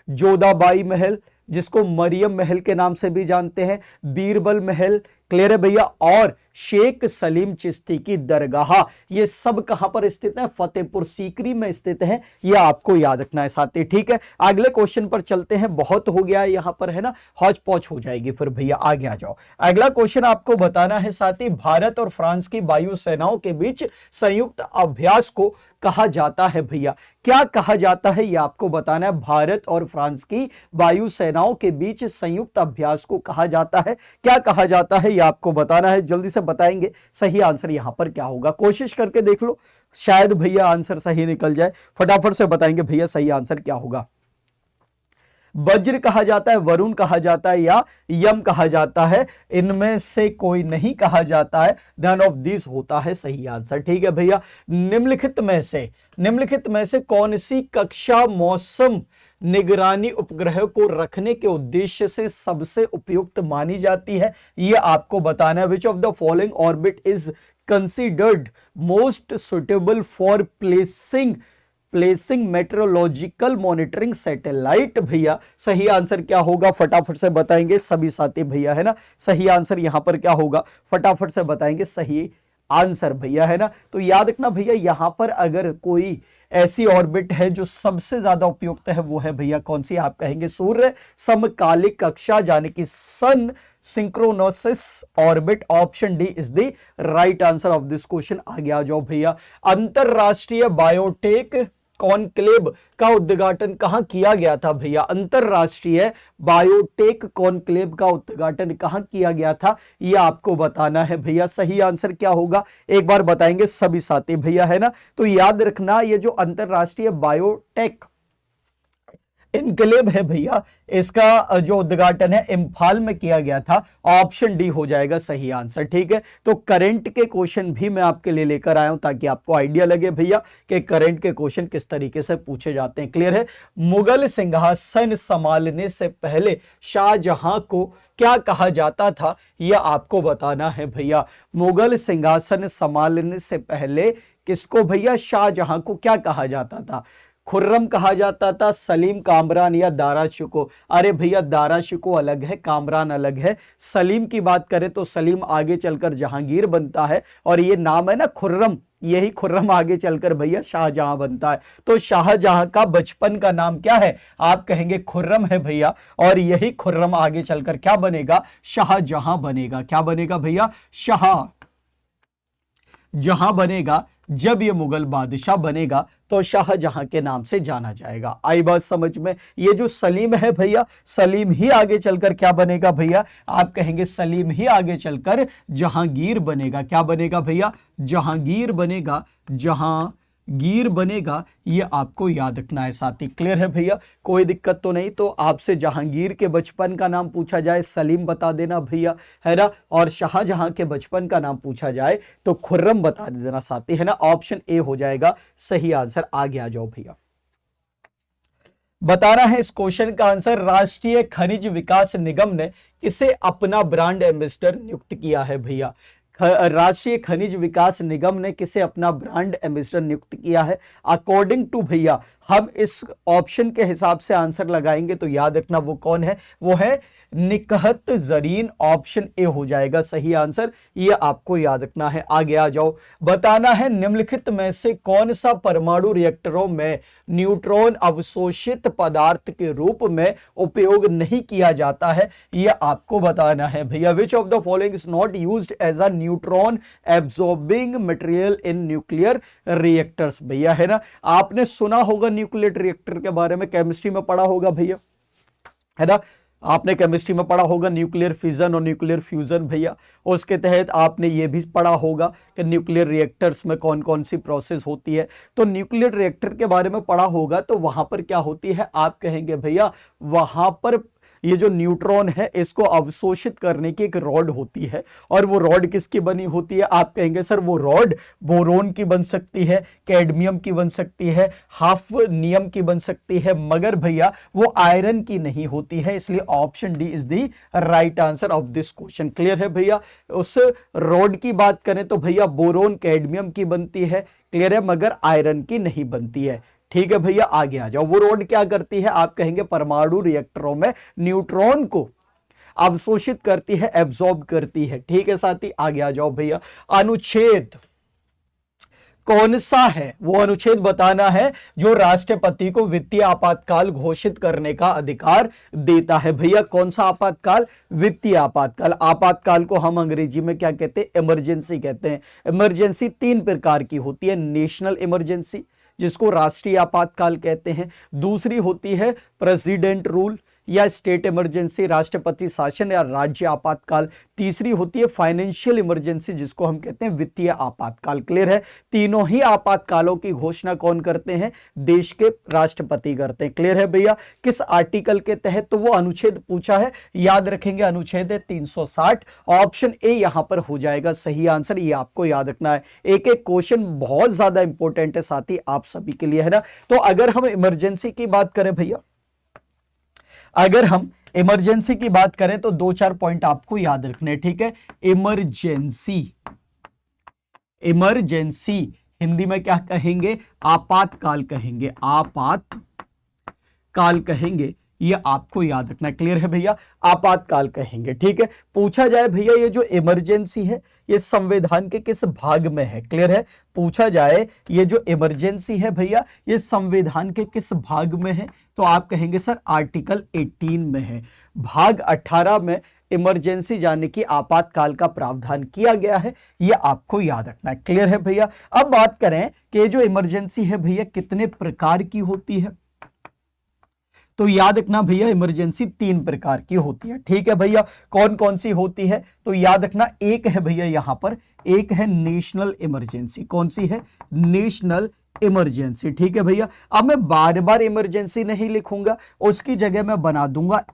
जोधाबाई महल, जिसको मरियम महल के नाम से भी जानते हैं, बीरबल महल। क्लियर है भैया? और शेख सलीम चिश्ती की दरगाह, ये सब कहां पर स्थित है? फतेहपुर सीकरी में स्थित है। ये आपको याद रखना है साथी, ठीक है? अगले क्वेश्चन पर चलते हैं। बहुत हो गया है यहां पर, है ना? हौच पौच हो जाएगी फिर भैया, आगे आ जाओ। अगला क्वेश्चन आपको बताना है साथी, भारत और फ्रांस की वायु सेनाओं के बीच संयुक्त अभ्यास को कहा जाता है भैया। क्या कहा जाता है? यह आपको बताना है। भारत और फ्रांस की वायु सेनाओं के बीच संयुक्त अभ्यास को कहा जाता है। क्या कहा जाता है? यह आपको बताना है। जल्दी से बताएंगे सही आंसर यहां पर क्या होगा। कोशिश करके देख लो, शायद भैया आंसर सही निकल जाए। फटाफट से बताएंगे भैया सही आंसर क्या होगा। वज्र कहा जाता है, वरुण कहा जाता है, या यम कहा जाता है? इनमें से कोई नहीं कहा जाता है। नन ऑफ दिस होता है सही आंसर, ठीक है भैया? निम्नलिखित में से कौन सी कक्षा मौसम निगरानी उपग्रह को रखने के उद्देश्य से सबसे उपयुक्त मानी जाती है? यह आपको बताना है। Which of the following orbit is considered most suitable for placing metrological monitoring satellite? भैया सही आंसर क्या होगा? फटाफट से बताएंगे सभी साथी भैया, है ना? सही आंसर यहां पर क्या होगा? फटाफट से बताएंगे सही आंसर भैया, है ना? तो याद रखना भैया, यहां पर अगर कोई ऐसी ऑर्बिट है जो सबसे ज्यादा उपयुक्त है, वो है भैया कौन सी? आप कहेंगे सूर्य समकालिक कक्षा यानी कि sun synchronous orbit. Option D is the right answer of this question. आगे आ जाओ भैया। अंतरराष्ट्रीय बायोटेक कॉन्क्लेव का उद्घाटन कहां किया गया था भैया? अंतरराष्ट्रीय बायोटेक कॉन्क्लेव का उद्घाटन कहां किया गया था, यह आपको बताना है भैया। सही आंसर क्या होगा एक बार बताएंगे सभी साथी भैया, है ना? तो याद रखना ये जो अंतरराष्ट्रीय बायोटेक इनकलेब है भैया, इसका जो उद्घाटन है इम्फाल में किया गया था। ऑप्शन डी हो जाएगा सही आंसर। ठीक है, तो करंट के क्वेश्चन भी मैं आपके लिए लेकर आया हूं ताकि आपको आइडिया लगे भैया कि करंट के क्वेश्चन किस तरीके से पूछे जाते हैं। क्लियर है? मुगल सिंहासन संभालने से पहले शाहजहां को क्या कहा जाता था, यह आपको बताना है भैया। मुगल सिंहासन संभालने से पहले किसको भैया? शाहजहां को क्या कहा जाता था? खुर्रम कहा जाता था, सलीम, कामरान या दारा शिको? अरे भैया दारा शिको अलग है, कामरान अलग है। सलीम की बात करें तो सलीम आगे चलकर जहांगीर बनता है, और ये नाम है ना खुर्रम, यही खुर्रम आगे चलकर भैया शाहजहां बनता है। तो शाहजहां का बचपन का नाम क्या है? आप कहेंगे खुर्रम है भैया, और यही खुर्रम आगे चलकर क्या बनेगा? शाहजहां बनेगा। क्या बनेगा भैया? शाहजहां बनेगा। जब ये मुगल बादशाह बनेगा तो शाहजहां के नाम से जाना जाएगा। आई बात समझ में? ये जो सलीम है भैया, सलीम ही आगे चलकर क्या बनेगा भैया? आप कहेंगे सलीम ही आगे चलकर जहांगीर बनेगा। क्या बनेगा भैया? जहांगीर बनेगा। जहांगीर बनेगा, ये आपको याद रखना है साथी। क्लियर है भैया? कोई दिक्कत तो नहीं? तो आपसे जहांगीर के बचपन का नाम पूछा जाए, सलीम बता देना भैया, है ना? और शाहजहां के बचपन का नाम पूछा जाए तो खुर्रम बता देना साथी, है ना? ऑप्शन ए हो जाएगा सही आंसर। आगे आ जाओ भैया। बताना है इस क्वेश्चन का आंसर। राष्ट्रीय खनिज विकास निगम ने किसे अपना ब्रांड एम्बेसडर नियुक्त किया है भैया? राष्ट्रीय खनिज विकास निगम ने किसे अपना ब्रांड एम्बेसडर नियुक्त किया है? अकॉर्डिंग टू भैया हम इस ऑप्शन के हिसाब से आंसर लगाएंगे तो याद रखना वो कौन है? वो है निकहत जरीन। ऑप्शन ए हो जाएगा सही आंसर, ये आपको याद रखना है। आगे आ जाओ। बताना है निम्नलिखित में से कौन सा परमाणु रिएक्टरों में न्यूट्रॉन अवशोषित पदार्थ के रूप में उपयोग नहीं किया जाता है, यह आपको बताना है भैया। Which of the following is not used as a neutron absorbing material in nuclear reactors? भैया है ना, आपने सुना होगा न्यूक्लियर रिएक्टर के बारे में, केमिस्ट्री में पढ़ा होगा भैया, है ना? आपने केमिस्ट्री में पढ़ा होगा न्यूक्लियर फिजन और न्यूक्लियर फ्यूजन भैया। उसके तहत आपने ये भी पढ़ा होगा कि न्यूक्लियर रिएक्टर्स में कौन कौन सी प्रोसेस होती है। तो न्यूक्लियर रिएक्टर के बारे में पढ़ा होगा, तो वहां पर क्या होती है? आप कहेंगे भैया वहां पर ये जो न्यूट्रॉन है इसको अवशोषित करने की एक रॉड होती है, और वो रॉड किसकी बनी होती है? आप कहेंगे सर वो रॉड बोरोन की बन सकती है, कैडमियम की बन सकती है, हाफनियम की बन सकती है, मगर भैया वो आयरन की नहीं होती है। इसलिए option D is the right answer of this question. Clear है भैया? उस रॉड की बात करें तो भैया बोरोन कैडमियम की बनती है, क्लियर है, मगर आयरन की नहीं बनती है। ठीक है भैया, आगे आ जाओ। वो रॉड क्या करती है? आप कहेंगे परमाणु रिएक्टरों में न्यूट्रॉन को अवशोषित करती है, एब्जॉर्ब करती है। ठीक है साथी, आगे आ जाओ भैया। अनुच्छेद कौन सा है? वो अनुच्छेद बताना है जो राष्ट्रपति को वित्तीय आपातकाल घोषित करने का अधिकार देता है। भैया कौन सा आपातकाल? वित्तीय आपातकाल। आपातकाल को हम अंग्रेजी में क्या कहते हैं? इमरजेंसी कहते हैं। इमरजेंसी तीन प्रकार की होती है। नेशनल इमरजेंसी जिसको राष्ट्रीय आपातकाल कहते हैं, दूसरी होती है प्रेसिडेंट रूल या स्टेट इमरजेंसी, राष्ट्रपति शासन या राज्य आपातकाल, तीसरी होती है फाइनेंशियल इमरजेंसी जिसको हम कहते हैं वित्तीय आपातकाल। क्लियर है? तीनों ही आपातकालों की घोषणा कौन करते हैं? देश के राष्ट्रपति करते हैं। क्लियर है भैया? किस आर्टिकल के तहत? तो वो अनुच्छेद पूछा है, याद रखेंगे अनुच्छेद है 360। ऑप्शन ए यहां पर हो जाएगा सही आंसर, ये आपको याद रखना है। एक एक क्वेश्चन बहुत ज्यादा इंपॉर्टेंट है साथी आप सभी के लिए, है ना? तो अगर हम इमरजेंसी की बात करें भैया, अगर हम इमरजेंसी की बात करें तो दो चार पॉइंट आपको याद रखने, ठीक है? इमरजेंसी, इमरजेंसी हिंदी में क्या कहेंगे? आपातकाल कहेंगे, आपातकाल कहेंगे। ये आपको याद रखना है। क्लियर है भैया, आपातकाल कहेंगे। ठीक है, पूछा जाए भैया ये जो इमरजेंसी है ये संविधान के किस भाग में है? क्लियर है, पूछा जाए ये जो इमरजेंसी है भैया ये संविधान के किस भाग में है? तो आप कहेंगे सर आर्टिकल 18 में है। भाग 18 में इमरजेंसी यानी कि आपातकाल का प्रावधान किया गया है, ये आपको याद रखना है। क्लियर है भैया। अब बात करें कि जो इमरजेंसी है भैया कितने प्रकार की होती है, तो याद रखना भैया इमरजेंसी 3 प्रकार की होती है। ठीक है भैया, कौन कौन सी होती है? तो याद रखना एक है भैया यहां पर, एक है नेशनल इमरजेंसी। कौन सी है? National emergency. ठीक है भैया, अब मैं बार बार इमरजेंसी नहीं लिखूंगा, उसकी जगह मैं बना दूंगा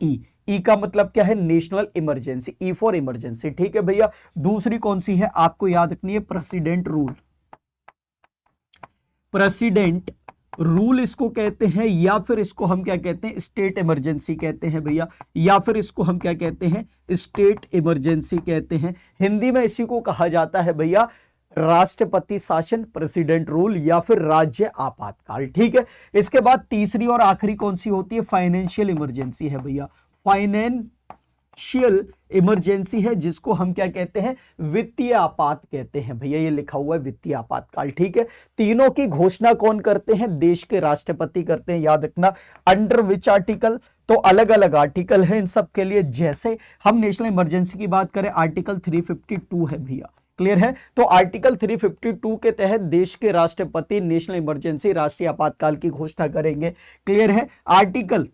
ई का मतलब क्या है? National emergency, E for emergency. ठीक है भैया, दूसरी कौन सी है आपको याद रखनी है? President rule. प्रेसिडेंट रूल इसको कहते हैं, या फिर इसको हम क्या कहते हैं? स्टेट इमरजेंसी कहते हैं भैया, या फिर इसको हम क्या कहते हैं? स्टेट इमरजेंसी कहते हैं। हिंदी में इसी को कहा जाता है भैया राष्ट्रपति शासन, प्रेसिडेंट रूल, या फिर राज्य आपातकाल। ठीक है, इसके बाद तीसरी और आखिरी कौन सी होती है? फाइनेंशियल इमरजेंसी है भैया, फाइनेंशियल इमरजेंसी है, जिसको हम क्या कहते हैं? वित्तीय आपात कहते हैं भैया, ये लिखा हुआ है वित्तीय आपातकाल। ठीक है, तीनों की घोषणा कौन करते हैं? देश के राष्ट्रपति करते हैं। याद रखना अंडर विच आर्टिकल, तो अलग अलग आर्टिकल है इन सब के लिए। जैसे हम नेशनल इमरजेंसी की बात करें आर्टिकल 352 है भैया। क्लियर है, तो आर्टिकल 352 के तहत देश के राष्ट्रपति नेशनल इमरजेंसी, राष्ट्रीय आपातकाल की घोषणा करेंगे। क्लियर है, आर्टिकल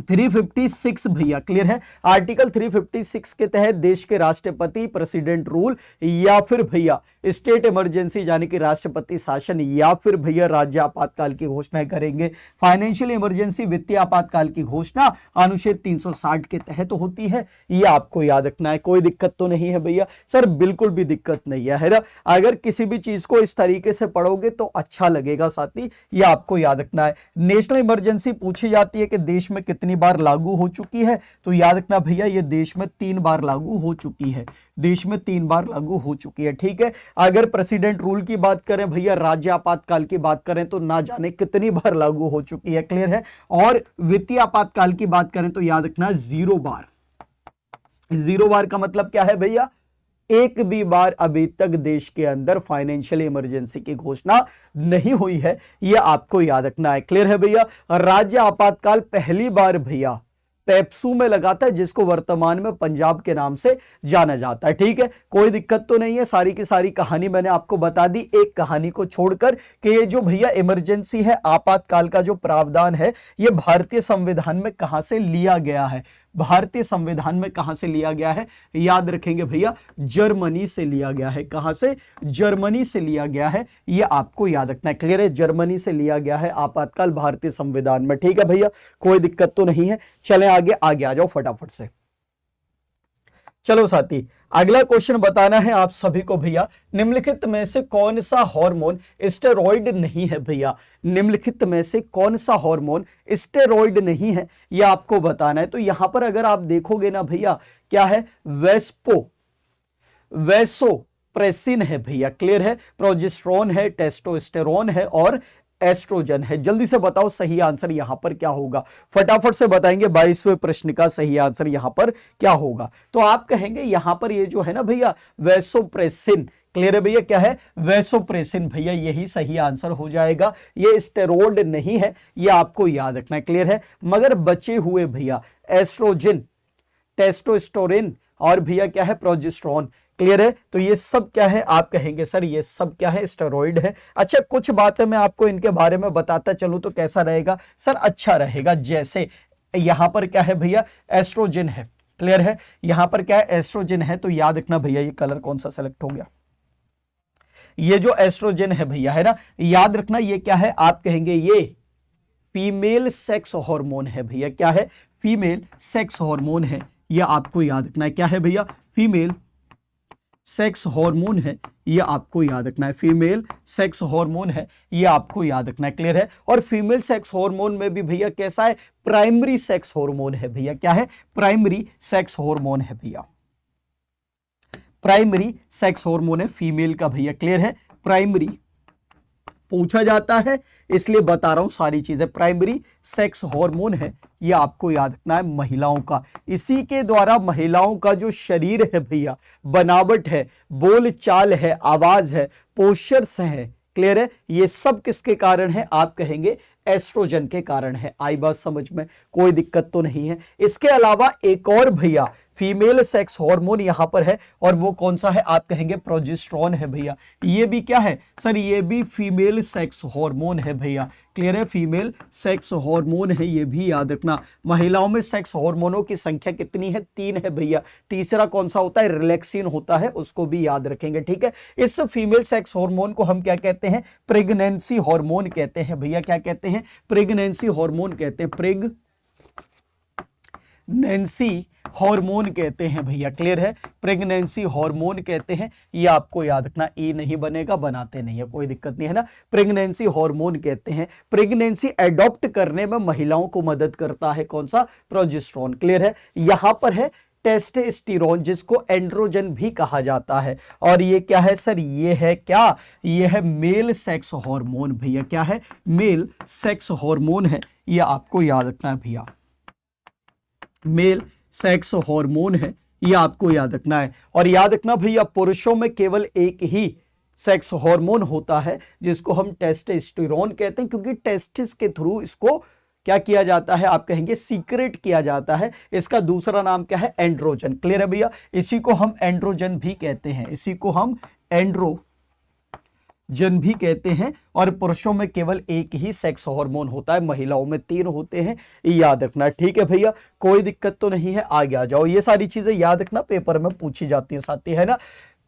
356 भैया, क्लियर है, आर्टिकल 356 के तहत देश के राष्ट्रपति प्रेसिडेंट रूल, या फिर भैया स्टेट इमरजेंसी यानी कि राष्ट्रपति शासन, या फिर भैया राज्य आपातकाल की घोषणा करेंगे। फाइनेंशियल इमरजेंसी, वित्तीय आपातकाल की घोषणा अनुच्छेद 360 के तहत होती है। ये आपको याद रखना है। कोई दिक्कत तो नहीं है भैया? सर बिल्कुल भी दिक्कत नहीं है ना। अगर किसी भी चीज को इस तरीके से पढ़ोगे तो अच्छा लगेगा साथी, ये आपको याद रखना है। नेशनल इमरजेंसी पूछी जाती है कि देश में कितनी बार लागू हो चुकी है, तो याद रखना भैया ये देश में 3 बार लागू हो चुकी है, देश में 3 बार लागू हो चुकी है। ठीक है, अगर प्रेसिडेंट रूल की बात करें भैया, राज्य आपातकाल की बात करें तो ना जाने कितनी बार लागू हो चुकी है। क्लियर है, और वित्तीय आपातकाल की बात करें तो याद रखना 0 बार। 0 बार का मतलब क्या है भैया? एक भी बार अभी तक देश के अंदर फाइनेंशियल इमरजेंसी की घोषणा नहीं हुई है, यह आपको याद रखना है। क्लियर है भैया। राज्य आपातकाल पहली बार भैया पेप्सू में लगा था, जिसको वर्तमान में पंजाब के नाम से जाना जाता है। ठीक है, कोई दिक्कत तो नहीं है, सारी की सारी कहानी मैंने आपको बता दी, एक कहानी को छोड़कर कि ये जो भैया इमरजेंसी है, आपातकाल का जो प्रावधान है, ये भारतीय संविधान में कहां से लिया गया है? भारतीय संविधान में कहां से लिया गया है? याद रखेंगे भैया, जर्मनी से लिया गया है। कहां से? जर्मनी से लिया गया है, ये आपको याद रखना है। क्लियर है, जर्मनी से लिया गया है आपातकाल भारतीय संविधान में। ठीक है भैया, कोई दिक्कत तो नहीं है। चलें आगे आ जाओ फटाफट से। चलो साथी, अगला क्वेश्चन बताना है आप सभी को भैया, निम्नलिखित में से कौन सा हार्मोन स्टेरॉइड नहीं है? भैया निम्नलिखित में से कौन सा हार्मोन स्टेरॉइड नहीं है, यह आपको बताना है। तो यहां पर अगर आप देखोगे ना भैया, क्या है? वैसोप्रेसिन है भैया। क्लियर है, प्रोजेस्टेरोन है, टेस्टोस्टेरोन है और एस्ट्रोजन है। जल्दी से बताओ सही आंसर यहां पर क्या होगा? फटाफट से बताएंगे 22वें प्रश्न का सही आंसर यहां पर क्या होगा? तो आप कहेंगे यहां पर ये जो है ना भैया वैसोप्रेसिन। क्लियर है भैया, क्या है? वैसोप्रेसिन भैया, यही सही आंसर हो जाएगा। ये स्टेरॉइड नहीं है, ये आपको याद रखना है। क्लियर है, मगर बचे हुए भैया एस्ट्रोजन, टेस्टोस्टेरोन और भैया क्या है? प्रोजेस्टेरोन। क्लियर है, तो ये सब क्या है? आप कहेंगे सर ये सब क्या है? स्टेरॉइड है। अच्छा, कुछ बातें मैं आपको इनके बारे में बताता चलूं तो कैसा रहेगा सर? अच्छा रहेगा। जैसे यहां पर क्या है भैया? एस्ट्रोजन है। क्लियर है, यहां पर क्या है? एस्ट्रोजन है। तो याद रखना भैया, ये कलर कौन सा सेलेक्ट हो गया? ये जो एस्ट्रोजन है भैया, है ना, याद रखना ये क्या है? आप कहेंगे ये फीमेल सेक्स हार्मोन है भैया। क्या है? फीमेल सेक्स हार्मोन है, यह आपको याद रखना है। क्या है भैया? फीमेल सेक्स हार्मोन है, ये आपको याद रखना है। फीमेल सेक्स हार्मोन है, ये आपको याद रखना है। क्लियर है, और फीमेल सेक्स हार्मोन में भी भैया कैसा है? प्राइमरी सेक्स हार्मोन है भैया। क्या है? प्राइमरी सेक्स हार्मोन है भैया, प्राइमरी सेक्स हार्मोन है फीमेल का भैया। क्लियर है, प्राइमरी पूछा जाता है, इसलिए बता रहा हूं सारी चीजें। प्राइमरी सेक्स हार्मोन है, ये आपको याद रखना है महिलाओं का। इसी के द्वारा महिलाओं का जो शरीर है भैया, बनावट है, बोल चाल है, आवाज है, पोस्चर्स है, क्लियर है, ये सब किसके कारण है? आप कहेंगे एस्ट्रोजन के कारण है। आई बात समझ में? कोई दिक्कत तो नहीं है। इसके अलावा एक और भैया फीमेल सेक्स हार्मोन यहां पर है, और वो कौन सा है? आप कहेंगे प्रोजेस्टेरोन है भैया। ये भी क्या है सर? ये भी फीमेल सेक्स हार्मोन है भैया। क्लियर है? फीमेल सेक्स हार्मोन है, ये भी याद रखना। महिलाओं में सेक्स हार्मोनों की संख्या कितनी है? 3 है भैया। तीसरा कौन सा होता है? रिलैक्सिन होता है, उसको भी याद रखेंगे, ठीक है। इस फीमेल सेक्स हार्मोन को हम क्या कहते हैं? प्रेगनेंसी हार्मोन कहते हैं भैया। क्या कहते हैं? प्रेगनेंसी हार्मोन कहते हैं। प्रेगनेंसी हार्मोन कहते हैं भैया। क्लियर है? प्रेगनेंसी हार्मोन कहते हैं, ये आपको याद रखना। ई नहीं बनेगा, बनाते नहीं है, कोई दिक्कत नहीं है ना। प्रेगनेंसी हार्मोन कहते हैं। प्रेगनेंसी एडॉप्ट करने में महिलाओं को मदद करता है कौन सा? प्रोजेस्टेरोन। क्लियर है? यहां पर है टेस्टोस्टेरोन, जिसको एंड्रोजन भी कहा जाता है। और ये क्या है सर? ये है क्या? ये है मेल सेक्स हार्मोन भैया। क्या है? मेल सेक्स हार्मोन है, ये आपको याद रखना है भैया। मेल सेक्स हार्मोन है, ये आपको याद रखना है। और याद रखना भैया, पुरुषों में केवल एक ही सेक्स हार्मोन होता है, जिसको हम टेस्टोस्टेरोन कहते हैं, क्योंकि टेस्टिस के थ्रू इसको क्या किया जाता है? आप कहेंगे सीक्रेट किया जाता है। इसका दूसरा नाम क्या है? एंड्रोजन। क्लियर है भैया? इसी को हम एंड्रोजन भी कहते हैं, इसी को हम एंड्रोजन भी कहते हैं। और पुरुषों में केवल एक ही सेक्स हार्मोन होता है, महिलाओं में 3 होते हैं, याद रखना, ठीक है भैया। कोई दिक्कत तो नहीं है, आगे आ जाओ। ये सारी चीजें याद रखना, पेपर में पूछी जाती है साथी, है ना।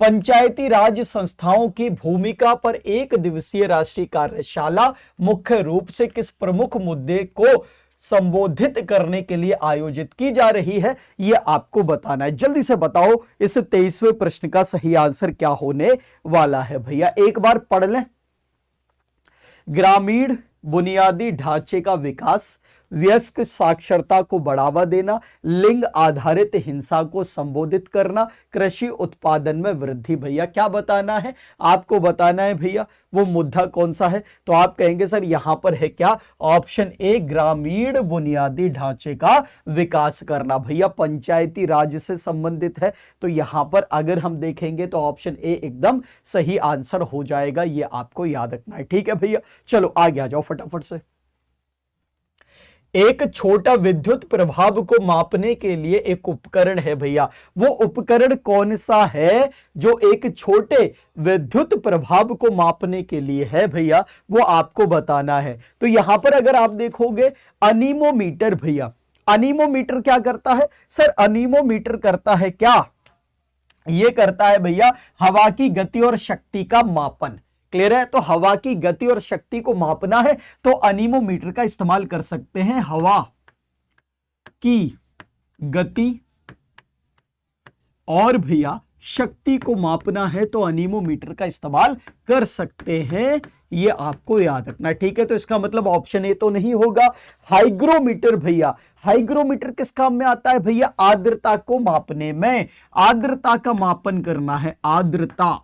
पंचायती राज संस्थाओं की भूमिका पर 1 दिवसीय राष्ट्रीय कार्यशाला मुख्य रूप से किस प्रमुख मुद्दे को संबोधित करने के लिए आयोजित की जा रही है? यह आपको बताना है। जल्दी से बताओ, इस 23वें प्रश्न का सही आंसर क्या होने वाला है भैया? एक बार पढ़ लें। ग्रामीण बुनियादी ढांचे का विकास, वयस्क साक्षरता को बढ़ावा देना, लिंग आधारित हिंसा को संबोधित करना, कृषि उत्पादन में वृद्धि। भैया क्या बताना है? आपको बताना है भैया वो मुद्दा कौन सा है। तो आप कहेंगे सर यहां पर है क्या? ऑप्शन ए, ग्रामीण बुनियादी ढांचे का विकास करना। भैया पंचायती राज से संबंधित है, तो यहां पर अगर हम देखेंगे तो ऑप्शन ए एकदम सही आंसर हो जाएगा। ये आपको याद रखना है, ठीक है भैया। चलो आगे आ जाओ फटाफट से। एक छोटा विद्युत प्रभाव को मापने के लिए एक उपकरण है भैया। वो उपकरण कौन सा है जो एक छोटे विद्युत प्रभाव को मापने के लिए है भैया? वो आपको बताना है। तो यहां पर अगर आप देखोगे अनीमोमीटर भैया। अनीमोमीटर क्या करता है सर? अनीमोमीटर करता है क्या? ये करता है भैया हवा की गति और शक्ति का मापन। क्लियर है? तो हवा की गति और शक्ति को मापना है तो अनीमोमीटर का इस्तेमाल कर सकते हैं। हवा की गति और भैया शक्ति को मापना है तो अनीमोमीटर का इस्तेमाल कर सकते हैं, ये आपको याद रखना है, ठीक है। तो इसका मतलब ऑप्शन ए तो नहीं होगा। हाइग्रोमीटर भैया, हाइग्रोमीटर किस काम में आता है भैया? आर्द्रता को मापने में। आर्द्रता का मापन करना है। आर्द्रता,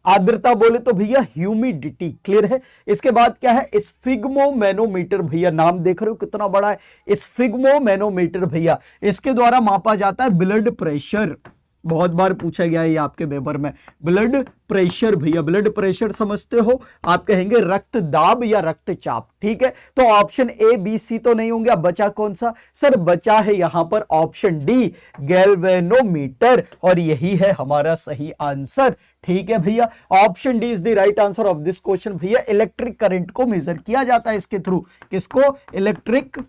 आर्द्रता बोले तो भैया ह्यूमिडिटी। क्लियर है? इसके बाद क्या है? स्फिग्मोमैनोमीटर भैया, नाम देख रहे हो कितना बड़ा है। स्फिग्मोमैनोमीटर भैया, इसके द्वारा मापा जाता है ब्लड प्रेशर। बहुत बार पूछा गया है ये आपके पेपर में। ब्लड प्रेशर भैया, ब्लड प्रेशर समझते हो? आप कहेंगे रक्त दाब या रक्तचाप, ठीक है। तो ऑप्शन ए बी सी तो नहीं होंगे। अब बचा कौन सा सर? बचा है यहां पर ऑप्शन डी, गैल्वेनोमीटर, और यही है हमारा सही आंसर, ठीक है भैया। Option D is the right answer of this question भैया। इलेक्ट्रिक करंट को मेजर किया जाता है इसके थ्रू। किसको? इलेक्ट्रिक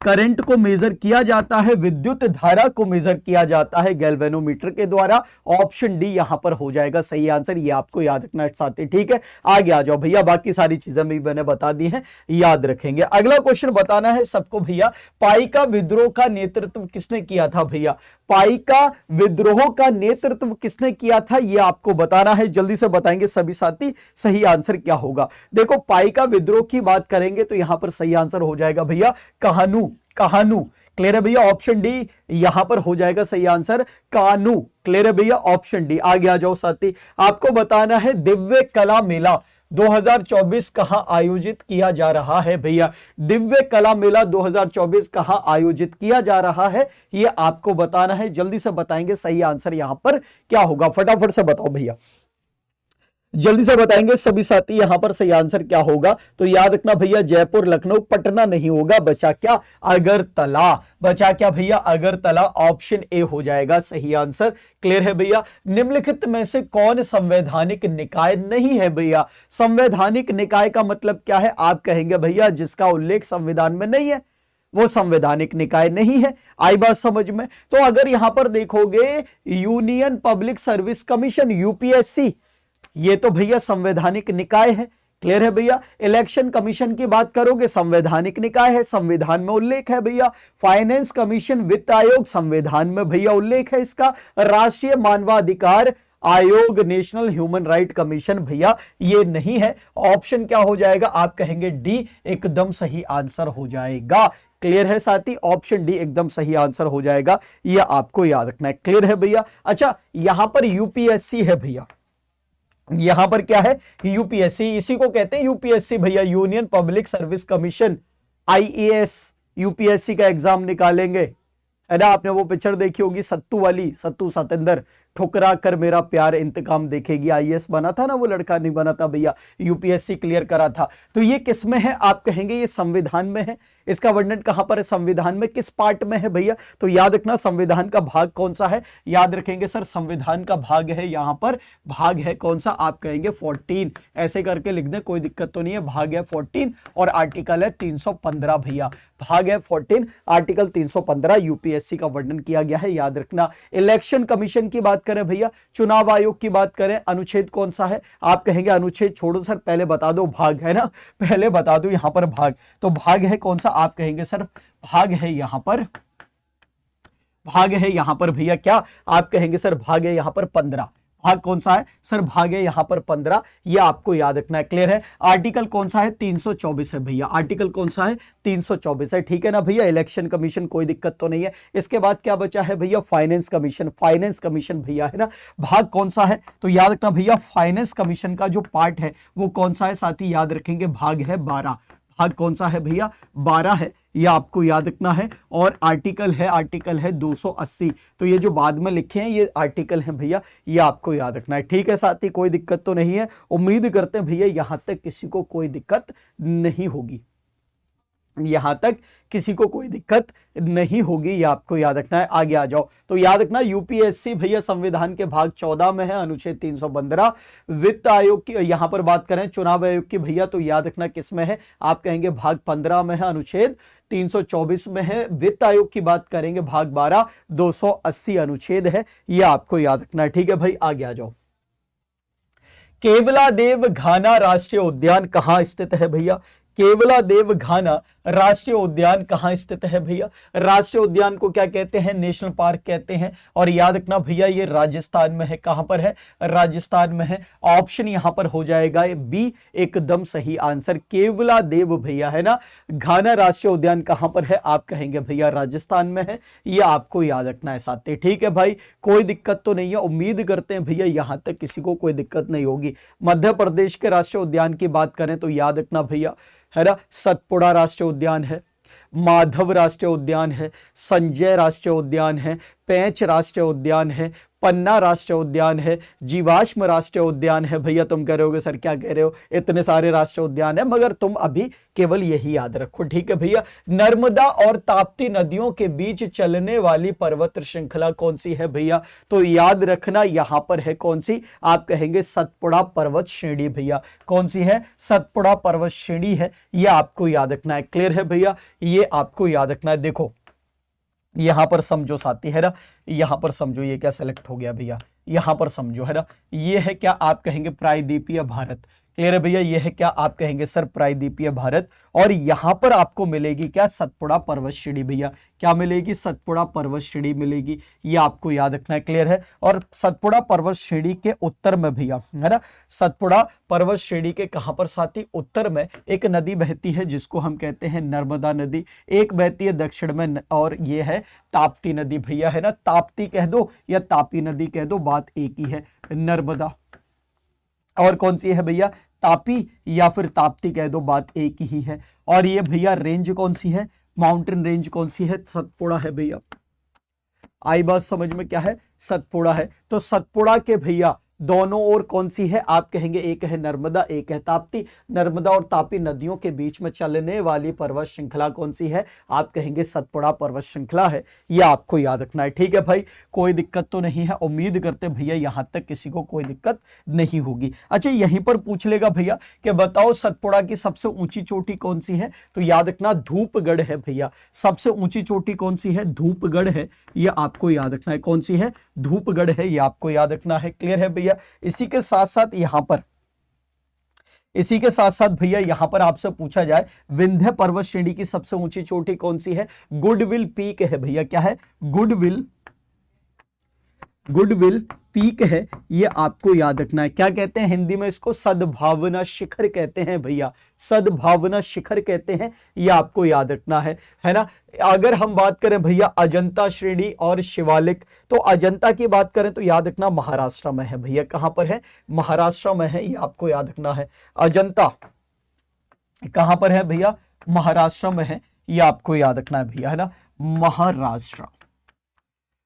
करंट को मेजर किया जाता है, विद्युत धारा को मेजर किया जाता है गैल्वेनोमीटर के द्वारा। ऑप्शन डी यहां पर हो जाएगा सही आंसर, ये आपको याद रखना है साथी, ठीक है। आगे आ जाओ भैया, बाकी सारी चीजें भी मैंने बता दी हैं, याद रखेंगे। अगला क्वेश्चन बताना है सबको भैया, पाइका विद्रोह का नेतृत्व किसने किया था भैया? पाइका विद्रोह का नेतृत्व किसने किया था, यह आपको बताना है। जल्दी से बताएंगे सभी साथी सही आंसर क्या होगा। देखो पाइका विद्रोह की बात करेंगे तो यहां पर सही आंसर हो जाएगा भैया कान्हू। कानू। क्लियर है भैया, ऑप्शन डी यहां पर हो जाएगा सही आंसर, कानू। क्लियर है भैया, ऑप्शन डी। आगे आ जाओ साथी, आपको बताना है दिव्य कला मेला 2024 कहां आयोजित किया जा रहा है भैया। दिव्य कला मेला 2024 कहां आयोजित किया जा रहा है, यह आपको बताना है। जल्दी से बताएंगे सही आंसर यहां पर क्या होगा, फटाफट से बताओ भैया, जल्दी से बताएंगे सभी साथी यहां पर सही आंसर क्या होगा। तो याद रखना भैया, जयपुर, लखनऊ, पटना नहीं होगा, बचा क्या, अगरतला। बचा क्या भैया, अगरतला। ऑप्शन ए हो जाएगा सही आंसर। क्लियर है भैया। निम्नलिखित में से कौन संवैधानिक निकाय नहीं है भैया। संवैधानिक निकाय का मतलब क्या है, आप कहेंगे भैया जिसका उल्लेख संविधान में नहीं है वो संवैधानिक निकाय नहीं है। आई बात समझ में। तो अगर यहां पर देखोगे union public service commission, UPSC, ये तो भैया संवैधानिक निकाय है। क्लियर है भैया। इलेक्शन कमीशन की बात करोगे, संवैधानिक निकाय है, संविधान में उल्लेख है भैया। फाइनेंस कमीशन, वित्त आयोग, संविधान में भैया उल्लेख है इसका। राष्ट्रीय मानवाधिकार आयोग, नेशनल ह्यूमन राइट कमीशन, भैया ये नहीं है। ऑप्शन क्या हो जाएगा, आप कहेंगे डी एकदम सही आंसर हो जाएगा। क्लियर है साथी, ऑप्शन डी एकदम सही आंसर हो जाएगा, यह आपको याद रखना है। क्लियर है भैया। अच्छा, यहां पर यूपीएससी है भैया, यहां पर क्या है, यूपीएससी, इसी को कहते हैं यूपीएससी भैया, union public service commission. IAS UPSC का एग्जाम निकालेंगे, है ना। आपने वो पिक्चर देखी होगी सत्तू वाली, सत्तू सतेंद्र, ठुकरा कर मेरा प्यार इंतकाम देखेगी। आईएएस बना था ना वो लड़का, नहीं बना था भैया, यूपीएससी क्लियर करा था। तो ये किस में है, आप कहेंगे ये संविधान में है। इसका वर्णन कहां पर है, संविधान में, किस पार्ट में है भैया। तो याद रखना संविधान का भाग कौन सा है, याद रखेंगे सर संविधान का भाग है, यहां पर भाग है कौन सा, आप कहेंगे 14। ऐसे करके लिख दें, कोई दिक्कत तो नहीं है। भाग है 14 और आर्टिकल है 315 भैया। भाग है 14, आर्टिकल 315, यूपीएससी का वर्णन किया गया है, याद रखना। इलेक्शन कमीशन की बात करें भैया, चुनाव आयोग की बात करें, अनुच्छेद कौन सा है, आप कहेंगे अनुच्छेद छोड़ो सर, पहले बता दो भाग, है ना, पहले बता दो यहां पर भाग। तो भाग है कौन सा, आप कहेंगे सर भाग है यहां पर, भाग है यहां पर भैया क्या, आप कहेंगे सर भाग है यहां पर 15। भाग कौन सा है सर, भाग है यहां पर 15, ये आपको याद रखना है। क्लियर है। आर्टिकल कौन सा है, 324 है भैया। आर्टिकल कौन सा है, 324 है, ठीक है ना भैया। इलेक्शन कमीशन, कोई दिक्कत तो नहीं है। इसके बाद क्या बचा है भैया, फाइनेंस कमीशन। फाइनेंस कमीशन भैया, है ना, भाग कौन सा है, तो याद रखना भैया फाइनेंस कमीशन का जो पार्ट है वो कौन सा है साथी, याद रखेंगे भाग है 12। भाग कौन सा है भैया, 12 है, ये आपको याद रखना है। और आर्टिकल है 280। तो ये जो बाद में लिखे हैं ये आर्टिकल है भैया, ये आपको याद रखना है। ठीक है साथी, कोई दिक्कत तो नहीं है। उम्मीद करते हैं भैया यहां तक किसी को कोई दिक्कत नहीं होगी, यहां तक किसी को कोई दिक्कत नहीं होगी, ये आपको याद रखना है। आगे आ जाओ, तो याद रखना यूपीएससी भैया संविधान के भाग 14 में है, अनुच्छेद 315। वित्त आयोग की यहां पर बात करें, चुनाव आयोग की भैया, तो याद रखना किस में है, आप कहेंगे भाग 15 में है, अनुच्छेद 324 में है। वित्त आयोग की बात करेंगे भाग 12, 280 अनुच्छेद है, यह आपको याद रखना है। ठीक है भाई, आगे आ जाओ। केवलादेव घाना राष्ट्रीय उद्यान कहां स्थित है भैया। केवलादेव घाना राष्ट्रीय उद्यान कहां स्थित है भैया। राष्ट्रीय उद्यान को क्या कहते हैं, नेशनल पार्क कहते हैं। और याद रखना भैया ये राजस्थान में है, कहां पर है, राजस्थान में है। ऑप्शन यहां पर हो जाएगा बी एकदम सही आंसर, केवलादेव भैया, है ना। घाना राष्ट्रीय उद्यान कहां पर है, आप कहेंगे भैया राजस्थान में है, ये आपको याद रखना है साथी। ठीक है भाई, कोई दिक्कत तो नहीं है। उम्मीद करते हैं भैया यहां तक किसी को कोई दिक्कत नहीं होगी। मध्य प्रदेश के राष्ट्रीय उद्यान की बात करें तो याद रखना भैया, है ना, सतपुड़ा राष्ट्रीय उद्यान है, माधव राष्ट्रीय उद्यान है, संजय राष्ट्रीय उद्यान है, पेंच राष्ट्रीय उद्यान है, पन्ना राष्ट्रीय उद्यान है, जीवाश्म राष्ट्रीय उद्यान है। भैया तुम कह रहे होगे सर क्या कह रहे हो, इतने सारे राष्ट्रीय उद्यान है, मगर तुम अभी केवल यही याद रखो। ठीक है भैया। नर्मदा और ताप्ती नदियों के बीच चलने वाली पर्वत श्रृंखला कौन सी है भैया, तो याद रखना यहां पर है कौन सी, आप कहेंगे सतपुड़ा पर्वत श्रेणी भैया। कौन सी है, सतपुड़ा पर्वत श्रेणी है, ये आपको याद रखना है। क्लियर है भैया, ये आपको याद रखना है। देखो यहां पर समझो साथी, है ना, यहां पर समझो, ये क्या सेलेक्ट हो गया भैया, यहां पर समझो, है ना, ये है क्या, आप कहेंगे प्रायद्वीपीय भारत। क्लियर है भैया, ये है क्या आप कहेंगे सर प्रायद्वीपीय भारत। और यहां पर आपको मिलेगी क्या सतपुड़ा पर्वत श्रेणी भैया, क्या मिलेगी सतपुड़ा पर्वत श्रेणी मिलेगी, ये आपको याद रखना है। क्लियर है। और सतपुड़ा पर्वत श्रेणी के उत्तर में भैया है ना, सतपुड़ा पर्वत श्रेणी के कहां पर साथी, उत्तर में एक नदी बहती है जिसको हम कहते हैं नर्मदा नदी, एक बहती है दक्षिण में और ये है ताप्ती नदी भैया, है ना, ताप्ती कह दो या तापी नदी कह दो, बात एक ही है, नर्मदा और कौन सी है भैया, तापी या फिर ताप्ती कह दो, बात एक ही है। और ये भैया रेंज कौन सी है, माउंटेन रेंज कौन सी है, सतपुड़ा है भैया। आई बात समझ में, क्या है, सतपुड़ा है। तो सतपुड़ा के भैया दोनों ओर कौन सी है आप कहेंगे, एक है नर्मदा एक है ताप्ती, नर्मदा और तापी नदियों के बीच में चलने वाली पर्वत श्रृंखला कौन सी है आप कहेंगे सतपुड़ा पर्वत श्रृंखला है, यह आपको याद रखना है। ठीक है भाई, कोई दिक्कत तो नहीं है, उम्मीद करते भैया यहां तक किसी को कोई दिक्कत नहीं होगी। अच्छा यहीं पर पूछ लेगा भैया कि बताओ सतपुड़ा की सबसे ऊंची चोटी कौन सी है, तो याद रखना धूपगढ़ है भैया, सबसे ऊंची चोटी कौन सी है, धूपगढ़ है, यह आपको याद रखना है। कौन सी है, धूपगढ़ है, यह आपको याद रखना है। क्लियर है भैया। इसी के साथ साथ यहां पर आपसे पूछा जाए विंध्य पर्वत श्रेणी की सबसे ऊंची चोटी कौन सी है, गुडविल पीक है भैया, क्या है, गुडविल पीक है, ये आपको याद रखना है। क्या कहते हैं हिंदी में इसको, सद्भावना शिखर कहते हैं भैया, सद्भावना शिखर कहते हैं, ये आपको याद रखना है ना। अगर हम बात करें भैया अजंता श्रेणी और शिवालिक, तो अजंता की बात करें तो याद रखना महाराष्ट्र में है भैया, कहां पर है, महाराष्ट्र में है, ये आपको याद रखना है। अजंता कहां पर है भैया, महाराष्ट्र में है, ये आपको याद रखना है भैया, है ना, महाराष्ट्र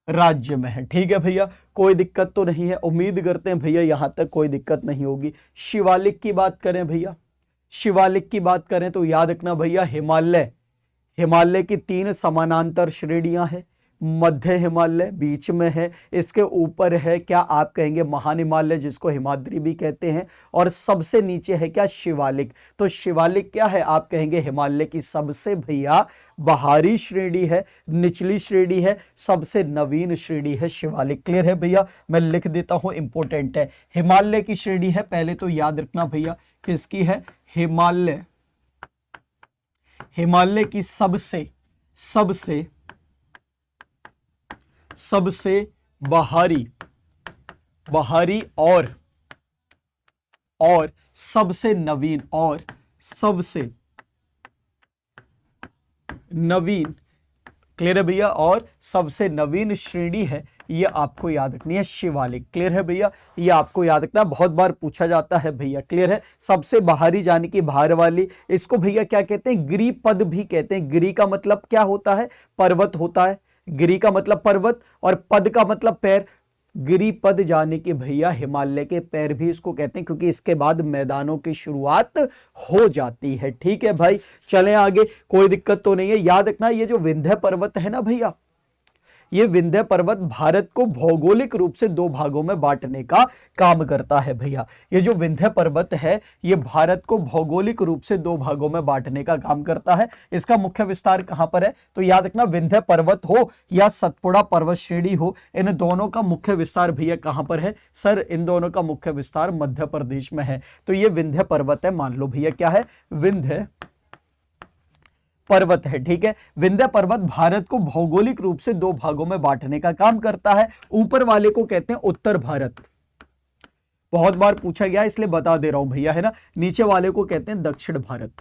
राज्य में है। ठीक है भैया, कोई दिक्कत तो नहीं है, उम्मीद करते हैं भैया यहां तक कोई दिक्कत नहीं होगी। शिवालिक की बात करें भैया, शिवालिक की बात करें तो याद रखना भैया हिमालय की 3 समानांतर श्रेणियां हैं, मध्य हिमालय बीच में है, इसके ऊपर है क्या आप कहेंगे महान हिमालय जिसको हिमाद्री भी कहते हैं, और सबसे नीचे है क्या शिवालिक। तो शिवालिक क्या है आप कहेंगे हिमालय की सबसे भैया बाहरी श्रेणी है, निचली श्रेणी है, सबसे नवीन श्रेणी है शिवालिक। क्लियर है भैया, मैं लिख देता हूं इंपॉर्टेंट है, हिमालय की श्रेणी है, पहले तो याद रखना भैया किसकी है, हिमालय की सबसे बाहरी और सबसे नवीन क्लियर है भैया, और सबसे नवीन श्रेणी है, ये आपको याद रखनी है शिवालिक। क्लियर है भैया, ये आपको याद रखना, बहुत बार पूछा जाता है भैया। क्लियर है, सबसे बाहरी यानी कि बाहर वाली, इसको भैया क्या कहते हैं, गिरिपद भी कहते हैं। गिरि का मतलब क्या होता है, पर्वत होता है, गिरि का मतलब पर्वत और पद का मतलब पैर, गिरिपद जाने के भैया हिमालय के पैर भी इसको कहते हैं, क्योंकि इसके बाद मैदानों की शुरुआत हो जाती है। ठीक है भाई, चलें आगे, कोई दिक्कत तो नहीं है। याद रखना ये जो विंध्य पर्वत है ना भैया, ये विंध्य पर्वत भारत को भौगोलिक रूप से 2 भागों में बांटने का काम करता है भैया। ये जो विंध्य पर्वत है ये भारत को भौगोलिक रूप से 2 भागों में बांटने का काम करता है। इसका मुख्य विस्तार कहां पर है, तो याद रखना विंध्य पर्वत हो या सतपुड़ा पर्वत श्रेणी हो, इन दोनों का मुख्य विस्तार भैया कहां पर है, सर इन दोनों का मुख्य विस्तार मध्य प्रदेश में है। तो ये विंध्य पर्वत है, मान लो भैया क्या है, विंध्य पर्वत है। ठीक है, विंध्य पर्वत भारत को भौगोलिक रूप से 2 भागों में बांटने का काम करता है। ऊपर वाले को कहते हैं उत्तर भारत, बहुत बार पूछा गया इसलिए बता दे रहा हूं भैया, है ना। नीचे वाले को कहते हैं दक्षिण भारत।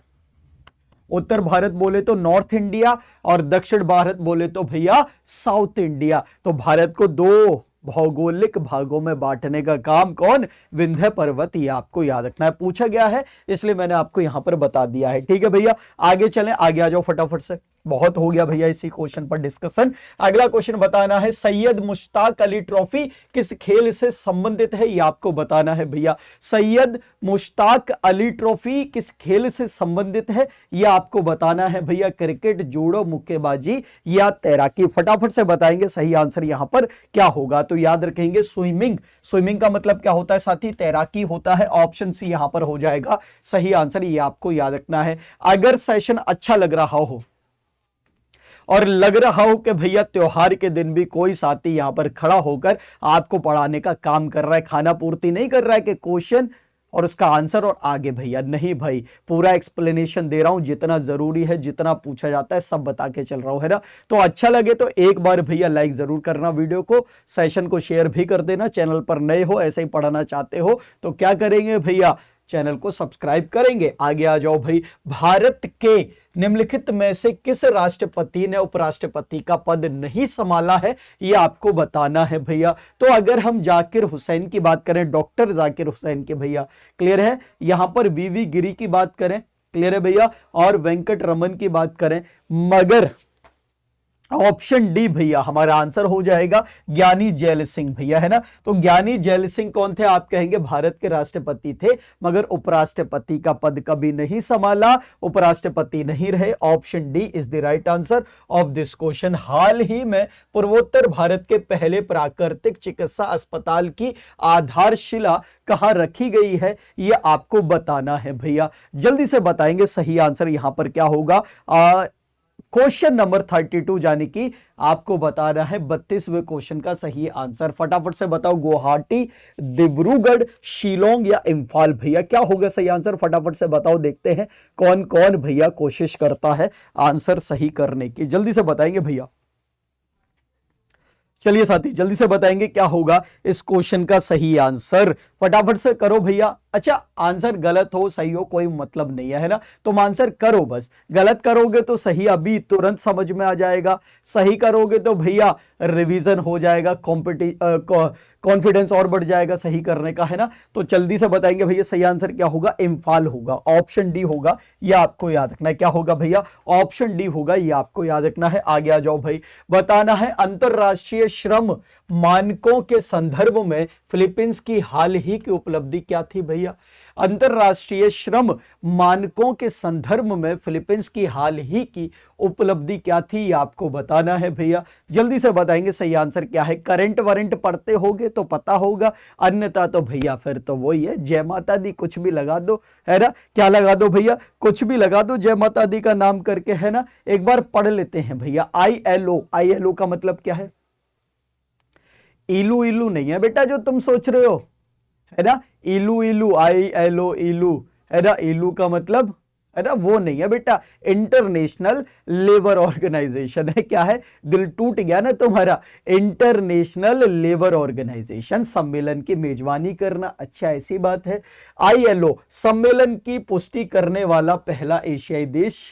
उत्तर भारत बोले तो नॉर्थ इंडिया और दक्षिण भारत बोले तो भैया साउथ इंडिया। तो भारत को 2 भौगोलिक भागों में बांटने का काम कौन, विंध्य पर्वत, ये आपको याद रखना है, पूछा गया है इसलिए मैंने आपको यहां पर बता दिया है। ठीक है भैया, आगे चलें, आगे आ जाओ फटाफट से, बहुत हो गया भैया इसी क्वेश्चन पर डिस्कशन। अगला क्वेश्चन बताना है, सैयद मुश्ताक अली ट्रॉफी किस खेल से संबंधित है, ये आपको बताना है भैया। सैयद मुश्ताक अली ट्रॉफी किस खेल से संबंधित है, ये आपको बताना है भैया। क्रिकेट, जूडो, मुक्केबाजी या तैराकी, फटाफट से बताएंगे सही आंसर यहां पर क्या होगा। तो याद रखेंगे स्विमिंग, स्विमिंग का मतलब क्या होता है साथी, तैराकी होता है। ऑप्शन सी यहां पर हो जाएगा सही आंसर, ये आपको याद रखना है। अगर सेशन अच्छा लग रहा हो और लग रहा हो कि भैया त्योहार के दिन भी कोई साथी यहां पर खड़ा होकर आपको पढ़ाने का काम कर रहा है, खाना पूर्ति नहीं कर रहा है कि क्वेश्चन और उसका आंसर और आगे भैया नहीं भाई, पूरा एक्सप्लेनेशन दे रहा हूं, जितना जरूरी है, जितना पूछा जाता है सब बता के चल रहा हूं, है ना। तो अच्छा लगे तो एक बार भैया लाइक जरूर करना वीडियो को, सेशन को शेयर भी कर देना। चैनल पर नए हो, ऐसे ही पढ़ना चाहते हो तो क्या करेंगे भैया, चैनल को सब्सक्राइब करेंगे। आगे आ जाओ भाई, भारत के निम्नलिखित में से किस राष्ट्रपति ने उपराष्ट्रपति का पद नहीं संभाला है, ये आपको बताना है भैया। तो अगर हम जाकिर हुसैन की बात करें, डॉक्टर जाकिर हुसैन के भैया, क्लियर है। यहां पर वीवी गिरी की बात करें, क्लियर है भैया, और वेंकट रमन की बात करें, मगर ऑप्शन डी भैया हमारा आंसर हो जाएगा ज्ञानी जैल सिंह भैया, है ना। तो ज्ञानी जैल सिंह कौन थे, आप कहेंगे भारत के राष्ट्रपति थे, मगर उपराष्ट्रपति का पद कभी नहीं संभाला, उपराष्ट्रपति नहीं रहे। Option D is the right answer of this question. हाल ही में पूर्वोत्तर भारत के पहले प्राकृतिक चिकित्सा अस्पताल की आधारशिला कहां रखी गई है, यह आपको बताना है भैया। जल्दी से बताएंगे सही आंसर यहां पर क्या होगा। क्वेश्चन नंबर 32 यानी कि आपको बताना है 32वें क्वेश्चन का सही आंसर। फटाफट से बताओ, गुवाहाटी, डिब्रूगढ़, शिलोंग या इंफाल भैया, क्या होगा सही आंसर, फटाफट से बताओ। देखते हैं कौन कौन भैया कोशिश करता है आंसर सही करने की, जल्दी से बताएंगे भैया। चलिए साथी जल्दी से बताएंगे क्या होगा इस क्वेश्चन का सही आंसर, फटाफट से करो भैया। अच्छा, आंसर गलत हो सही हो कोई मतलब नहीं है ना, तुम आंसर करो बस। गलत करोगे तो सही अभी तुरंत समझ में आ जाएगा, सही करोगे तो भैया रिवीजन हो जाएगा, कॉन्फिडेंस और बढ़ जाएगा सही करने का, है ना। तो जल्दी से बताएंगे भैया सही आंसर क्या होगा। इंफाल होगा, ऑप्शन डी होगा, यह आपको याद रखना है। क्या होगा भैया, ऑप्शन डी होगा, यह आपको याद रखना है। आगे आ जाओ भाई, बताना है अंतरराष्ट्रीय श्रम मानकों के संदर्भ में फिलीपींस की हाल ही की उपलब्धि क्या थी भैया। अंतरराष्ट्रीय श्रम मानकों के संदर्भ में फिलीपींस की हाल ही की उपलब्धि क्या थी, ये आपको बताना है भैया। जल्दी से बताएंगे सही आंसर क्या है। करंट वारंट पढ़ते होगे तो पता होगा, अन्यथा तो भैया फिर तो वही है, जय माता दी कुछ भी लगा दो, है ना। क्या लगा दो भैया, कुछ भी लगा दो जय माता दी का नाम करके, है ना। एक बार पढ़ लेते हैं भैया। ILO, ILO का मतलब क्या है, इलू इलू नहीं है बेटा जो तुम सोच रहे हो, है ना। इलू इलू, ILO इलू, है ना। इलू का मतलब, है ना, वो नहीं है बेटा, इंटरनेशनल लेबर ऑर्गेनाइजेशन है। क्या है, दिल टूट गया ना तुम्हारा। इंटरनेशनल लेबर ऑर्गेनाइजेशन सम्मेलन की मेजबानी करना, अच्छा ऐसी बात है। ILO सम्मेलन की पुष्टि करने वाला पहला एशियाई देश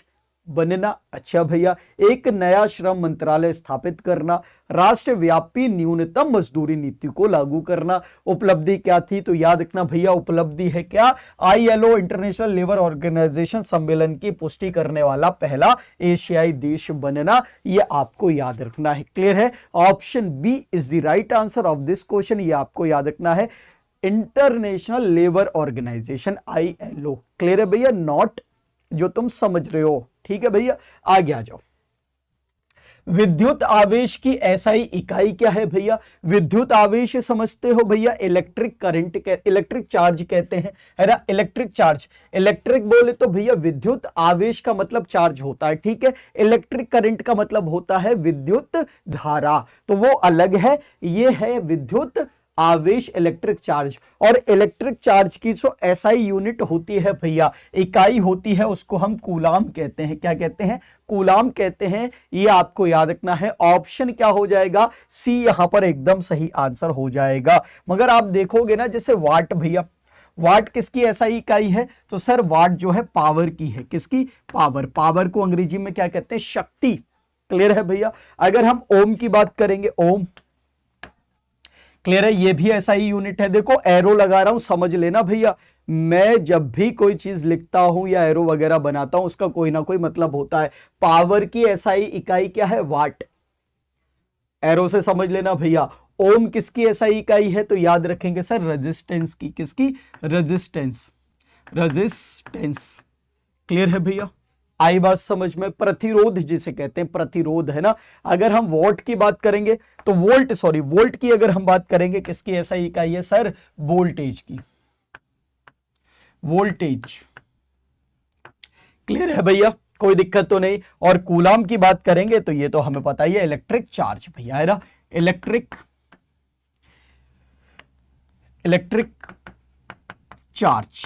बनना, अच्छा भैया। एक नया श्रम मंत्रालय स्थापित करना, राष्ट्रव्यापी न्यूनतम मजदूरी नीति को लागू करना। उपलब्धि क्या थी, तो याद रखना भैया उपलब्धि है क्या, ILO इंटरनेशनल लेबर ऑर्गेनाइजेशन सम्मेलन की पुष्टि करने वाला पहला एशियाई देश बनना, यह आपको याद रखना है। क्लियर है, option B is the right answer of this question, यह आपको याद रखना है। International labour organisation ILO, clear है भैया, नॉट जो तुम समझ रहे हो, ठीक है भैया। आगे आ जाओ, विद्युत आवेश की SI इकाई क्या है भैया। विद्युत आवेश समझते हो भैया, इलेक्ट्रिक करंट के, इलेक्ट्रिक चार्ज कहते हैं, है ना। इलेक्ट्रिक चार्ज, इलेक्ट्रिक बोले तो भैया विद्युत आवेश का मतलब चार्ज होता है, ठीक है। इलेक्ट्रिक करंट का मतलब होता है विद्युत धारा, तो वो अलग है। ये है विद्युत आवेश, इलेक्ट्रिक चार्ज। और इलेक्ट्रिक चार्ज की जो SI यूनिट होती है भैया, इकाई होती है, उसको हम कूलाम कहते हैं। क्या कहते हैं, कूलाम कहते हैं। ये आपको याद रखना है। ऑप्शन क्या हो जाएगा, सी यहां पर एकदम सही आंसर हो जाएगा। मगर आप देखोगे ना, जैसे वाट भैया, वाट किसकी SI इकाई है, तो सर वाट जो है पावर की है। किसकी, पावर। पावर को अंग्रेजी में क्या कहते हैं, शक्ति। क्लियर है भैया। अगर हम ओम की बात करेंगे, ओम, क्लियर है, ये भी SI यूनिट है। देखो एरो लगा रहा हूं, समझ लेना भैया, मैं जब भी कोई चीज लिखता हूं या एरो वगैरह बनाता हूं, उसका कोई ना कोई मतलब होता है। पावर की SI इकाई क्या है, वाट। एरो से समझ लेना भैया। ओम किसकी SI इकाई है, तो याद रखेंगे सर रेजिस्टेंस की। किसकी, रेजिस्टेंस, रेजिस्टेंस। क्लियर है भैया, आई बात समझ में। प्रतिरोध जिसे कहते हैं, प्रतिरोध, है ना। अगर हम वोल्ट की बात करेंगे तो वोल्ट, सॉरी वोल्ट की अगर हम बात करेंगे, किसकी SI इकाई है सर, वोल्टेज की, वोल्टेज। क्लियर है भैया, कोई दिक्कत तो नहीं। और कूलाम की बात करेंगे तो ये तो हमें पता ही है, इलेक्ट्रिक चार्ज भैया, है ना। इलेक्ट्रिक चार्ज,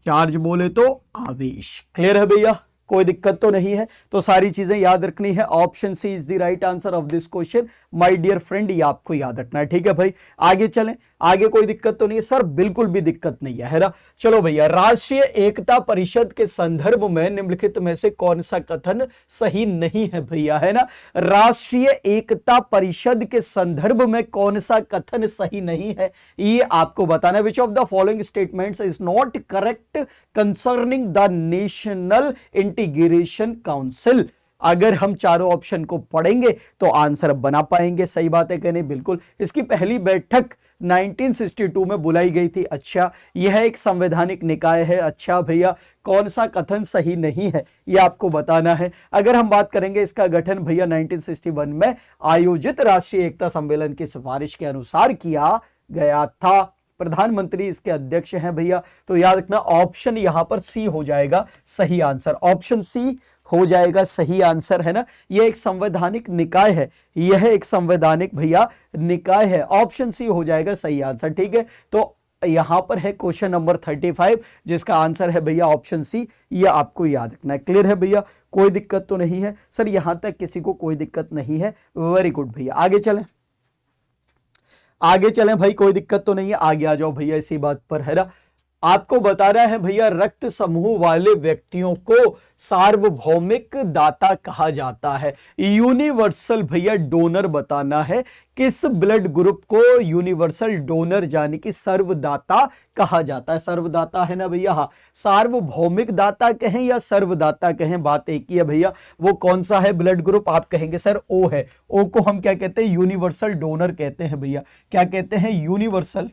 चार्ज बोले तो आवेश। क्लियर है भैया, कोई दिक्कत तो नहीं है। तो सारी चीजें याद रखनी है। Option C is the right answer of this question my dear friend, ये आपको याद रखना है। ठीक है भाई, आगे चलें। आगे कोई दिक्कत तो नहीं है सर? बिल्कुल भी दिक्कत नहीं है ना। चलो भैया, राष्ट्रीय एकता परिषद के संदर्भ में निम्नलिखित में से कौन सा कथन सही नहीं है भैया, है ना। राष्ट्रीय एकता परिषद के संदर्भ में कौन सा कथन सही नहीं है, ये आपको बताना है। Which of the following statements is not correct concerning the national integration council. अगर हम चारों ऑप्शन को पढ़ेंगे तो आंसर बना पाएंगे। सही बात है कि नहीं? बिल्कुल। इसकी पहली बैठक 1962 में बुलाई गई थी। अच्छा, यह एक संवैधानिक निकाय है। अच्छा भैया, कौन सा कथन सही नहीं है यह आपको बताना है। अगर हम बात करेंगे इसका गठन भैया 1961 में आयोजित राष्ट्रीय एकता सम्मेलन की सिफारिश के अनुसार किया गया था। प्रधानमंत्री इसके अध्यक्ष हैं भैया। तो याद रखना, ऑप्शन यहां पर सी हो जाएगा सही आंसर। ऑप्शन सी हो जाएगा सही आंसर, है ना। यह एक संवैधानिक निकाय है, यह एक संवैधानिक भैया निकाय है। ऑप्शन सी हो जाएगा सही आंसर। ठीक है, तो यहां पर है क्वेश्चन नंबर 35 जिसका आंसर है भैया ऑप्शन सी। यह आपको याद रखना है। क्लियर है भैया, कोई दिक्कत तो नहीं है सर? यहां तक किसी को कोई दिक्कत नहीं है। वेरी गुड भैया, आगे चलें। आगे चलें भाई, कोई दिक्कत तो नहीं है। आगे आ जाओ भैया इसी बात पर, है ना। आपको बता रहा है भैया, रक्त समूह वाले व्यक्तियों को सार्वभौमिक दाता कहा जाता है। यूनिवर्सल भैया डोनर बताना है। किस ब्लड ग्रुप को यूनिवर्सल डोनर यानी कि सर्वदाता कहा जाता है? सर्वदाता है ना भैया। हाँ, सार्वभौमिक दाता कहें या सर्वदाता कहें, बात एक ही है भैया। वो कौन सा है ब्लड ग्रुप? आप कहेंगे सर ओ है। ओ को हम क्या कहते हैं? यूनिवर्सल डोनर कहते हैं भैया। क्या कहते हैं? यूनिवर्सल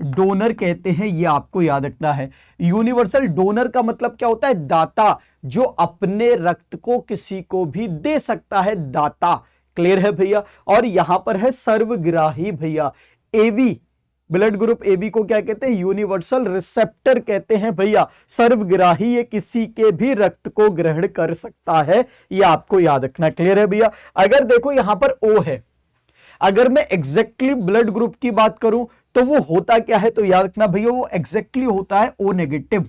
डोनर कहते हैं। ये आपको याद रखना है। यूनिवर्सल डोनर का मतलब क्या होता है? दाता, जो अपने रक्त को किसी को भी दे सकता है, दाता। क्लियर है भैया। और यहां पर है सर्वग्राही भैया। एवी ब्लड ग्रुप एबी को क्या कहते हैं? यूनिवर्सल रिसेप्टर कहते हैं भैया। सर्वग्राही, ये किसी के भी रक्त को ग्रहण कर सकता है, ये आपको याद रखना। क्लियर है भैया। अगर देखो यहां पर ओ है, अगर मैं एग्जैक्टली ब्लड ग्रुप की बात करूं तो वो होता क्या है? तो याद रखना भैया, वो एग्जैक्टली होता है ओ नेगेटिव।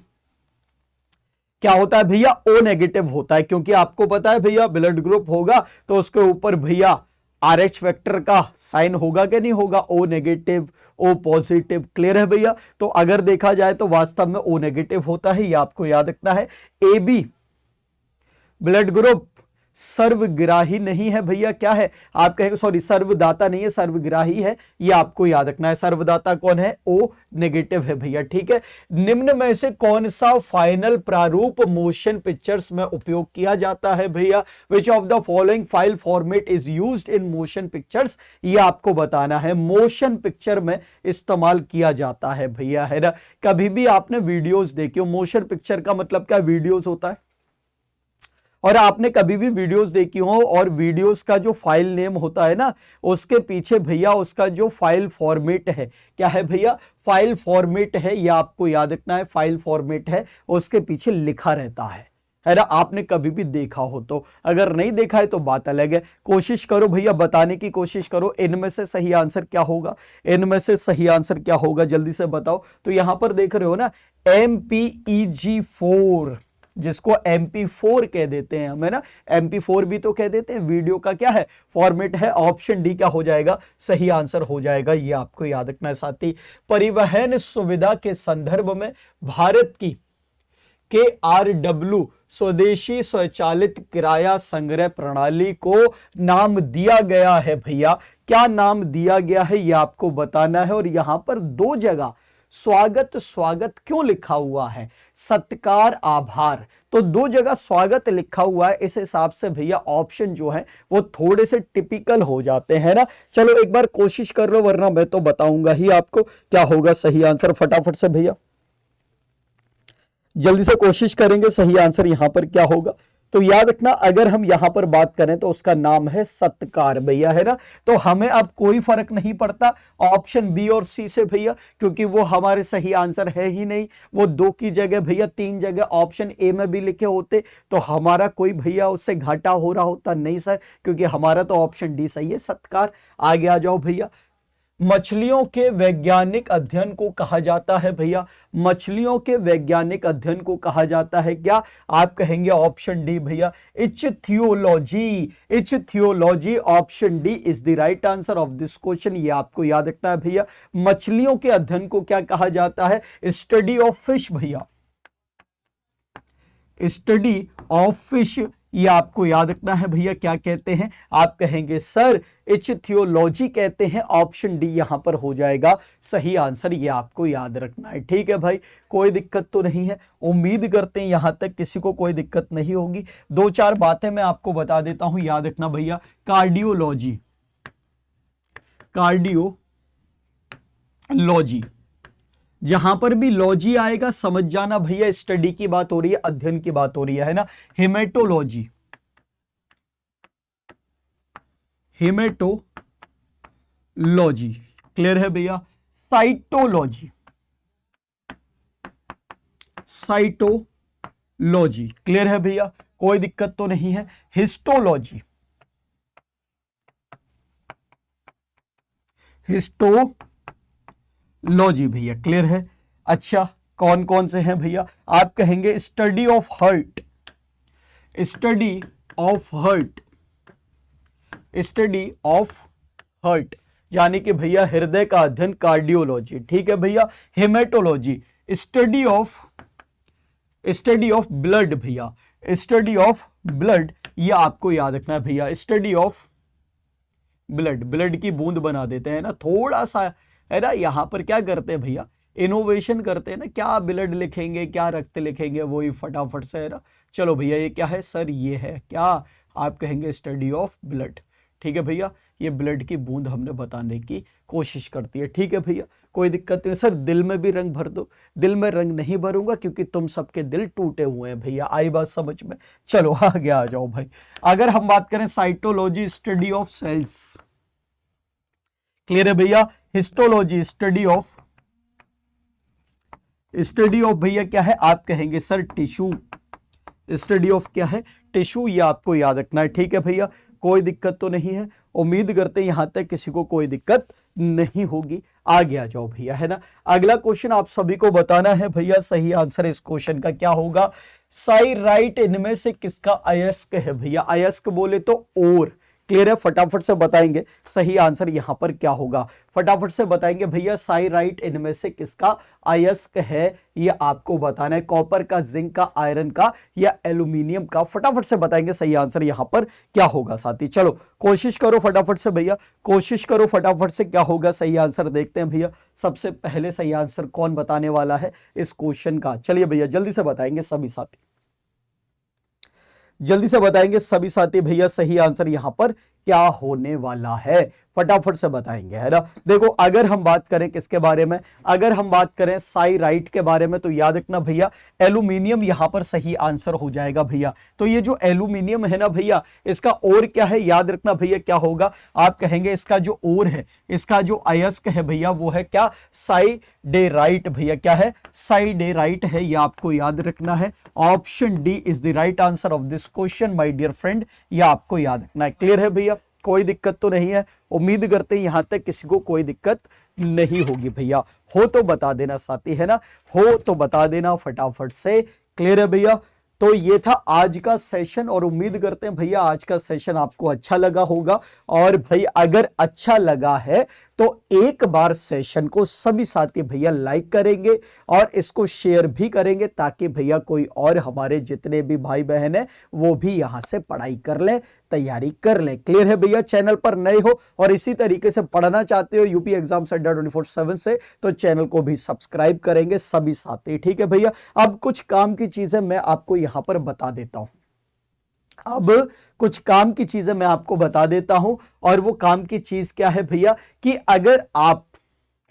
क्या होता है भैया? ओ नेगेटिव होता है। क्योंकि आपको पता है भैया, ब्लड ग्रुप होगा तो उसके ऊपर भैया RH फैक्टर का साइन होगा कि नहीं होगा? O negative, O positive. Clear है भैया। तो अगर देखा जाए तो वास्तव में ओ नेगेटिव होता है, ये आपको याद रखना है। AB ब्लड ग्रुप सर्वग्राही नहीं है भैया। क्या है? आप कहेंगे सॉरी, सर्वदाता नहीं है, सर्वग्राही है। ये आपको याद रखना है। सर्वदाता कौन है? ओ नेगेटिव है भैया। ठीक है। निम्न में से कौन सा फाइनल प्रारूप मोशन पिक्चर्स में उपयोग किया जाता है भैया? Which of the following file format is used in motion pictures? ये आपको बताना है। मोशन पिक्चर में इस्तेमाल किया जाता है भैया, है ना। कभी भी आपने वीडियोस देखी हो, मोशन पिक्चर का मतलब क्या? वीडियोस होता है। और आपने कभी भी वीडियोस देखी हो और वीडियोस का जो फाइल नेम होता है ना, उसके पीछे भैया उसका जो फाइल फॉर्मेट है, क्या है भैया? फाइल फॉर्मेट है। ये आपको याद रखना है। फाइल फॉर्मेट है, उसके पीछे लिखा रहता है ना। आपने कभी भी देखा हो तो, अगर नहीं देखा है तो बात अलग है। कोशिश करो भैया, बताने की कोशिश करो इनमें से सही आंसर क्या होगा। इनमें से सही आंसर क्या होगा, जल्दी से बताओ। तो यहां पर देख रहे हो ना, MPEG-4, जिसको MP4 कह देते हैं हम, है ना। MP4 भी तो कह देते हैं। वीडियो का क्या है? फॉर्मेट है। ऑप्शन डी क्या हो जाएगा? सही आंसर हो जाएगा। ये आपको याद रखना है। साथ ही परिवहन सुविधा के संदर्भ में भारत की KRW स्वदेशी स्वचालित किराया संग्रह प्रणाली को नाम दिया गया है भैया। क्या नाम दिया गया है, यह आपको बताना है। और यहां पर दो जगह स्वागत स्वागत क्यों लिखा हुआ है? सत्कार, आभार। तो दो जगह स्वागत लिखा हुआ है। इस हिसाब से भैया ऑप्शन जो है वो थोड़े से टिपिकल हो जाते हैं ना। चलो एक बार कोशिश कर लो, वरना मैं तो बताऊंगा ही आपको क्या होगा सही आंसर। फटाफट से भैया जल्दी से कोशिश करेंगे सही आंसर यहां पर क्या होगा। तो याद रखना, अगर हम यहां पर बात करें तो उसका नाम है सत्कार भैया, है ना। तो हमें अब कोई फर्क नहीं पड़ता ऑप्शन बी और सी से भैया, क्योंकि वो हमारे सही आंसर है ही नहीं। वो दो की जगह भैया तीन जगह ऑप्शन ए में भी लिखे होते तो हमारा कोई भैया उससे घाटा हो रहा होता नहीं सर, क्योंकि हमारा तो ऑप्शन डी सही है, सत्कार। आगे आ जाओ भैया। मछलियों के वैज्ञानिक अध्ययन को कहा जाता है भैया, मछलियों के वैज्ञानिक अध्ययन को कहा जाता है क्या? आप कहेंगे ऑप्शन डी भैया, ichthyology. Ichthyology, option D is the right answer of this question. ये आपको याद रखना है भैया। मछलियों के अध्ययन को क्या कहा जाता है? स्टडी ऑफ फिश भैया, स्टडी ऑफ फिश, ये आपको याद रखना है भैया। क्या कहते हैं? आप कहेंगे सर इच्थियोलॉजी कहते हैं। ऑप्शन डी यहां पर हो जाएगा सही आंसर, ये आपको याद रखना है। ठीक है भाई, कोई दिक्कत तो नहीं है। उम्मीद करते हैं यहां तक किसी को कोई दिक्कत नहीं होगी। दो चार बातें मैं आपको बता देता हूं, याद रखना भैया। कार्डियोलॉजी, कार्डियोलॉजी, जहां पर भी लॉजी आएगा समझ जाना भैया स्टडी की बात हो रही है, अध्ययन की बात हो रही है ना। हेमेटोलॉजी, हेमेटोलॉजी, क्लियर है भैया। साइटोलॉजी, साइटोलॉजी, क्लियर है भैया, कोई दिक्कत तो नहीं है। हिस्टोलॉजी, हिस्टोलॉजी भैया, क्लियर है। अच्छा, कौन कौन से हैं भैया? आप कहेंगे study of heart, study of heart, study of heart, यानी कि भैया हृदय का अध्ययन, कार्डियोलॉजी। ठीक है भैया। हेमेटोलॉजी, स्टडी ऑफ ब्लड भैया, स्टडी ऑफ ब्लड, ये आपको याद रखना है भैया। स्टडी ऑफ ब्लड, ब्लड की बूंद बना देते हैं ना, थोड़ा सा है ना। यहां पर क्या करते हैं भैया, इनोवेशन करते हैं ना, क्या ब्लड लिखेंगे क्या रक्त लिखेंगे, वही फटाफट से है ना। चलो भैया, ये क्या है सर? ये है क्या? आप कहेंगे स्टडी ऑफ ब्लड। ठीक है भैया, ये ब्लड की बूंद हमने बताने की कोशिश करती है। ठीक है भैया, कोई दिक्कत नहीं। सर दिल में भी रंग भर दो, दिल में रंग नहीं भरूंगा क्योंकि तुम सबके दिल टूटे हुए हैं भैया। आई बात समझ में? चलो आगे आ जाओ भाई। अगर हम बात करें cytology, study of cells, clear है भैया। हिस्टोलॉजी, स्टडी ऑफ भैया क्या है? आप कहेंगे सर टिश्यू, स्टडी ऑफ क्या है? टिश्यू, ये आपको याद रखना है। ठीक है भैया, कोई दिक्कत तो नहीं है। उम्मीद करते हैं यहां तक किसी को कोई दिक्कत नहीं होगी। आगे आ जाओ भैया, है ना। अगला क्वेश्चन आप सभी को बताना है भैया। सही आंसर इस क्वेश्चन का क्या होगा? साइराइट इनमें से किसका अयस्क है भैया? अयस्क बोले तो और, क्लियर है। फटाफट से बताएंगे सही आंसर यहां पर क्या होगा, फटाफट से बताएंगे भैया। साइराइट इनमें से किसका अयस्क है, ये आपको बताना है। कॉपर का, जिंक का, आयरन का या एल्यूमिनियम का? फटाफट से बताएंगे सही आंसर यहां पर क्या होगा साथी। चलो कोशिश करो फटाफट से भैया, कोशिश करो फटाफट से, क्या होगा सही आंसर। देखते हैं भैया सबसे पहले सही आंसर कौन बताने वाला है इस क्वेश्चन का। चलिए भैया जल्दी से बताएंगे सभी साथी, जल्दी से बताएंगे सभी साथी भैया सही आंसर यहां पर क्या होने वाला है, फटाफट से बताएंगे, है ना। देखो अगर हम बात करें किसके बारे में, अगर हम बात करें साइराइट के बारे में, तो याद रखना भैया एल्यूमिनियम यहां पर सही आंसर हो जाएगा भैया। तो ये जो एल्यूमिनियम है ना भैया, इसका और क्या है, याद रखना भैया क्या होगा। आप कहेंगे इसका जो और है, इसका जो अयस्क है भैया वो है क्या, साइडेराइट भैया। क्या है, साइडेराइट है, ये आपको याद रखना है। Option D is the right answer of this question my dear friend, ये आपको याद रखना है। क्लियर है भैया, कोई दिक्कत तो नहीं है। उम्मीद करते हैं यहां तक किसी को कोई दिक्कत नहीं होगी भैया। हो तो बता देना साथी, है ना, हो तो बता देना फटाफट से। क्लियर है भैया। तो ये था आज का सेशन और उम्मीद करते हैं भैया आज का सेशन आपको अच्छा लगा होगा। और भाई अगर अच्छा लगा है तो एक बार सेशन को सभी साथी भैया लाइक करेंगे और इसको शेयर भी करेंगे, ताकि भैया कोई और हमारे जितने भी भाई बहन हैं वो भी यहां से पढ़ाई कर ले, तैयारी कर ले। क्लियर है भैया। चैनल पर नए हो और इसी तरीके से पढ़ना चाहते हो यूपी एग्जाम अड्डा 24/7 से, तो चैनल को भी सब्सक्राइब करेंगे सभी साथी। ठीक है भैया। अब कुछ काम की चीजें मैं आपको यहां पर बता देता हूं, अब कुछ काम की चीजें मैं आपको बता देता हूं। और वो काम की चीज क्या है भैया, कि अगर आप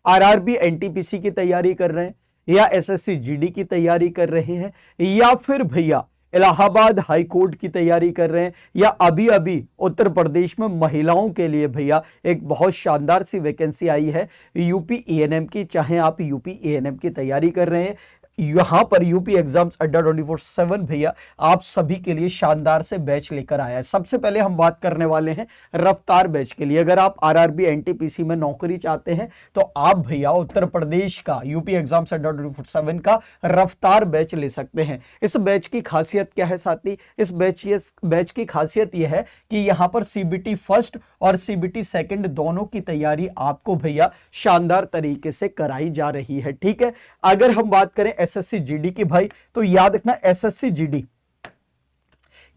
आरआरबी एनटीपीसी की तैयारी कर रहे हैं या एसएससी जीडी की तैयारी कर रहे हैं या फिर भैया इलाहाबाद हाई कोर्ट की तैयारी कर रहे हैं, या अभी अभी उत्तर प्रदेश में महिलाओं के लिए भैया एक बहुत शानदार सी वैकेंसी आई है यूपी एएनएम की, चाहे आप यूपी एएनएम की तैयारी कर रहे हैं, यहां पर यूपी एग्जाम्स अड्डा 24/7 भैया आप सभी के लिए शानदार से बैच लेकर आया है। सबसे पहले हम बात करने वाले हैं रफ्तार बैच के लिए। अगर आप आरआरबी एनटीपीसी में नौकरी चाहते हैं तो आप भैया उत्तर प्रदेश का यूपी एग्जाम्स अड्डा 24/7 का रफ्तार बैच ले सकते हैं। इस बैच की खासियत क्या है साथी? इस बैच की खासियत यह है कि यहां पर सीबीटी फर्स्ट और सीबीटी सेकंड दोनों की तैयारी आपको भैया शानदार तरीके से कराई जा रही है। ठीक है, अगर हम बात करें एसएससी जीडी की भाई, तो याद रखना एसएससी जीडी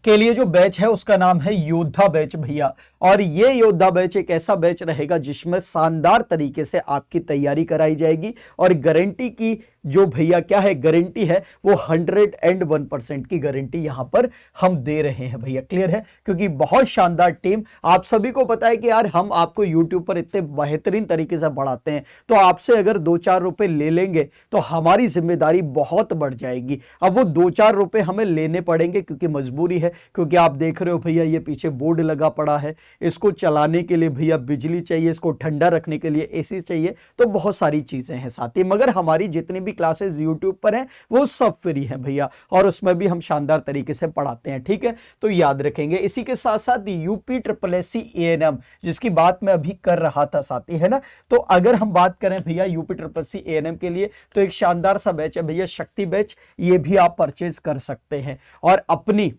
के लिए जो बैच है उसका नाम है योद्धा बैच भैया। और ये योद्धा बैच एक ऐसा बैच रहेगा जिसमें शानदार तरीके से आपकी तैयारी कराई जाएगी और गारंटी की जो भैया क्या है गारंटी है वो 101% की गारंटी यहां पर हम दे रहे हैं भैया। क्लियर है? क्योंकि बहुत शानदार टीम, आप सभी को पता है कि यार हम आपको यूट्यूब पर इतने बेहतरीन तरीके से बढ़ाते हैं, तो आपसे अगर 2-4 रुपए ले लेंगे तो हमारी जिम्मेदारी बहुत बढ़ जाएगी। अब वो 2-4 रुपए हमें लेने पड़ेंगे क्योंकि मजबूरी है, क्योंकि आप देख रहे हो भैया ये पीछे बोर्ड लगा पड़ा है, इसको चलाने के लिए भैया बिजली चाहिए, इसको ठंडा रखने के लिए एसी चाहिए, तो बहुत सारी चीजें हैं साथी। मगर हमारी जितनी भी क्लासेस यूट्यूब पर हैं वो सब फ्री हैं भैया, और उसमें भी हम शानदार तरीके से पढ़ाते हैं। ठीक है, तो याद रखेंगे। इसी के साथ साथ यूपी SSSC ANM जिसकी बात मैं अभी कर रहा था साथी, है ना, तो अगर हम बात करें भैया यूपी SSSC ANM के लिए तो एक शानदार सा बैच है भैया शक्ति बैच, ये भी आप परचेज कर सकते हैं और अपनी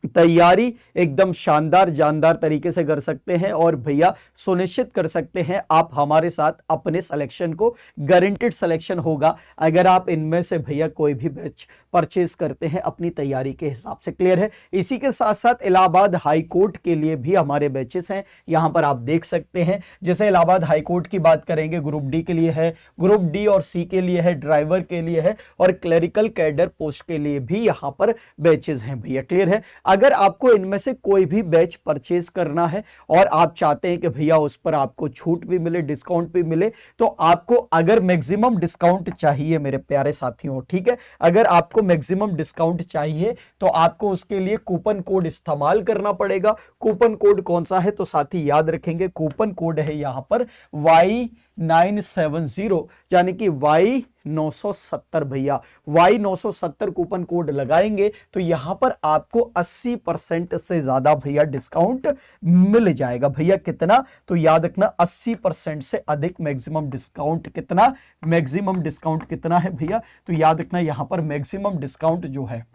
तैयारी एकदम शानदार जानदार तरीके से कर सकते हैं और भैया सुनिश्चित कर सकते हैं आप हमारे साथ अपने सिलेक्शन को, गारंटेड सिलेक्शन होगा अगर आप इनमें से भैया कोई भी बैच परचेज करते हैं अपनी तैयारी के हिसाब से। क्लियर है? इसी के साथ साथ इलाहाबाद हाई कोर्ट के लिए भी हमारे बैचेस हैं, यहां पर आप देख सकते हैं। जैसे इलाहाबाद हाई कोर्ट की बात करेंगे, ग्रुप डी के लिए है, ग्रुप डी और सी के लिए है, ड्राइवर के लिए है और क्लरिकल कैडर पोस्ट के लिए भी यहां पर बैचेस हैं भैया। क्लियर है? अगर आपको इनमें से कोई भी बैच परचेज करना है और आप चाहते हैं कि भैया उस पर आपको छूट भी मिले, डिस्काउंट भी मिले, तो आपको अगर मैक्सिमम डिस्काउंट चाहिए मेरे प्यारे साथियों, ठीक है, अगर आपको मैक्सिमम डिस्काउंट चाहिए तो आपको उसके लिए कूपन कोड इस्तेमाल करना पड़ेगा। कूपन कोड कौन सा है? तो साथी याद रखेंगे, कूपन कोड है यहां पर Y970 यानी कि Y970 भैया, Y970 कूपन कोड लगाएंगे तो यहां पर आपको 80% से ज्यादा भैया डिस्काउंट मिल जाएगा भैया। कितना? तो याद रखना 80% से अधिक मैक्सिमम डिस्काउंट। कितना? मैक्सिमम डिस्काउंट कितना है भैया? तो याद रखना यहां पर मैक्सिमम डिस्काउंट जो है,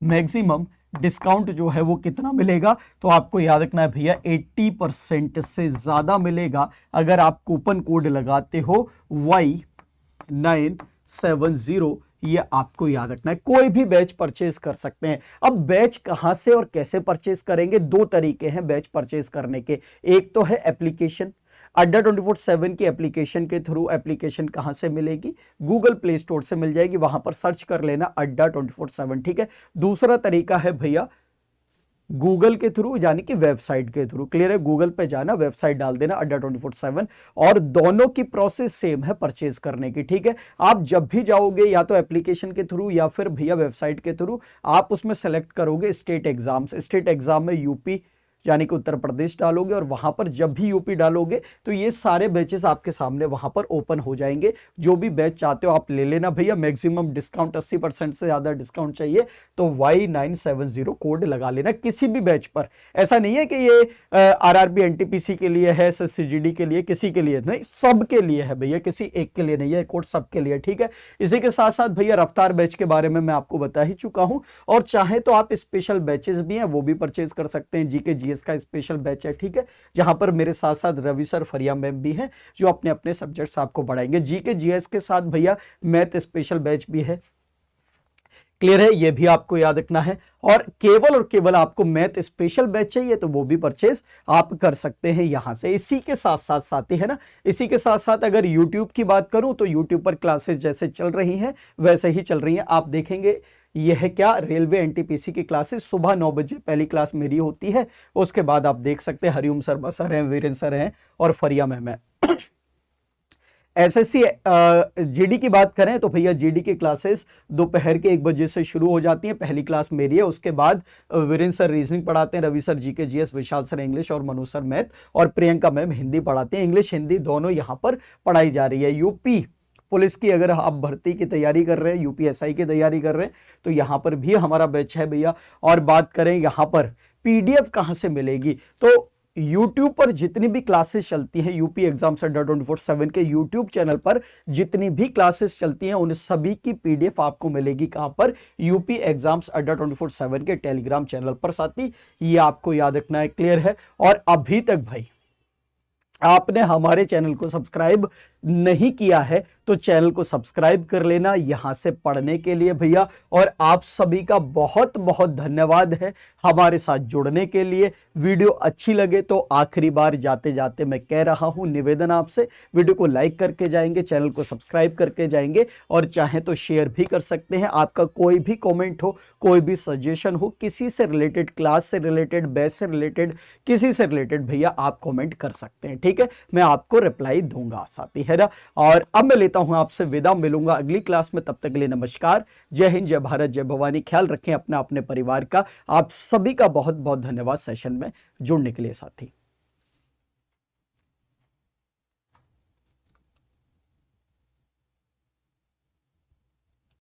मैक्सिमम डिस्काउंट जो है वो कितना मिलेगा? तो आपको याद रखना है भैया 80% से ज्यादा मिलेगा अगर आप कूपन कोड लगाते हो Y970। ये आपको याद रखना है। कोई भी बैच परचेज कर सकते हैं। अब बैच कहां से और कैसे परचेज करेंगे? 2 तरीके हैं बैच परचेज करने के। एक तो है एप्लीकेशन, अड्डा 24/7 की एप्लीकेशन के थ्रू। एप्लीकेशन कहां से मिलेगी? गूगल प्ले स्टोर से मिल जाएगी, वहां पर सर्च कर लेना अड्डा 24/7। ठीक है। दूसरा तरीका है भैया गूगल के थ्रू, यानी कि वेबसाइट के थ्रू। क्लियर है? गूगल पे जाना, वेबसाइट डाल देना अड्डा 24/7, और दोनों की प्रोसेस सेम है परचेज करने की। ठीक है, आप जब भी जाओगे या तो एप्लीकेशन के थ्रू या फिर भैया वेबसाइट के थ्रू, आप उसमें सेलेक्ट करोगे स्टेट एग्जाम्स। स्टेट एग्जाम में यूपी यानी कि उत्तर प्रदेश डालोगे और वहां पर जब भी यूपी डालोगे तो ये सारे बैचेस आपके सामने वहां पर ओपन हो जाएंगे। जो भी बैच चाहते हो आप ले लेना भैया। मैक्सिमम डिस्काउंट 80% से ज्यादा डिस्काउंट चाहिए तो Y970 कोड लगा लेना किसी भी बैच पर। ऐसा नहीं है कि ये आरआरबी एनटीपीसी के लिए है, SSCGD के लिए, किसी के लिए नहीं, सबके लिए है भैया, किसी एक के लिए नहीं है, कोड सबके लिए। ठीक है। इसी के साथ साथ भैया रफ्तार बैच के बारे में मैं आपको बता ही चुका हूं, और चाहे तो आप स्पेशल बैचेस भी हैं वो भी परचेज कर सकते हैं। जीके जीएस का स्पेशल बैच है। ठीक है, जहां पर मेरे साथ साथ रवि सर, फरिया मैम भी हैं जो अपने अपने सब्जेक्ट्स आपको पढ़ाएंगे। जीके जीएस के साथ भैया मैथ स्पेशल बैच भी है। क्लियर है? ये भी आपको याद रखना है। और केवल आपको मैथ स्पेशल बैच चाहिए तो वो भी परचेज आप कर सकते हैं यहां से। इसी के साथ साथ साथी, है ना, इसी के साथ साथ अगर YouTube की बात करूं तो YouTube पर क्लासेस जैसे चल रही हैं वैसे ही चल रही हैं। आप देखेंगे यह है क्या, रेलवे एनटीपीसी की क्लासेस सुबह 9 बजे पहली क्लास मेरी होती है। उसके बाद आप देख सकते हैं हरिओम शर्मा सर हैं, वीरेंद्र सर हैं और फरिया मैम है। एसएससी जीडी की बात करें तो भैया जीडी की क्लासेस दोपहर के 1 बजे से शुरू हो जाती हैं। पहली क्लास मेरी है, उसके बाद वीरेंद्र सर रीजनिंग पढ़ाते हैं, रवि सर जीके जीएस, विशाल सर इंग्लिश और मनोज सर मैथ और प्रियंका मैम हिंदी पढ़ाते हैं। इंग्लिश हिंदी दोनों यहां पर पढ़ाई जा रही है। यूपी पुलिस की अगर आप भर्ती की तैयारी कर रहे हैं, यूपीएसआई की तैयारी कर रहे हैं, तो यहाँ पर भी हमारा बैच है भैया। और बात करें यहाँ पर पीडीएफ कहाँ से मिलेगी, तो YouTube पर जितनी भी क्लासेस चलती हैं, यूपी एग्जाम्स अड्डा 24/7 के YouTube चैनल पर जितनी भी क्लासेस चलती हैं उन सभी की पीडीएफ आपको मिलेगी कहां पर, यूपी एग्जाम्स अड्डा 24/7 के टेलीग्राम चैनल पर। साथी ये आपको याद रखना है, क्लियर है। और अभी तक भाई आपने हमारे चैनल को सब्सक्राइब नहीं किया है तो चैनल को सब्सक्राइब कर लेना यहां से पढ़ने के लिए भैया। और आप सभी का बहुत बहुत धन्यवाद है हमारे साथ जुड़ने के लिए। वीडियो अच्छी लगे तो आखिरी बार जाते जाते मैं कह रहा हूं, निवेदन आपसे, वीडियो को लाइक करके जाएंगे, चैनल को सब्सक्राइब करके जाएंगे और चाहे तो शेयर भी कर सकते हैं। आपका कोई भी कॉमेंट हो, कोई भी सजेशन हो, किसी से रिलेटेड, क्लास से रिलेटेड, बैच से रिलेटेड, किसी से रिलेटेड भैया आप कॉमेंट कर सकते हैं, ठीक है, मैं आपको रिप्लाई दूंगा साथी, है ना। और अब मैं लेता हूं आपसे विदा, मिलूंगा अगली क्लास में, तब तक के लिए नमस्कार, जय हिंद, जय भारत, जय भवानी। ख्याल रखें अपना, अपने परिवार का। आप सभी का बहुत बहुत धन्यवाद सेशन में जुड़ने के लिए साथी।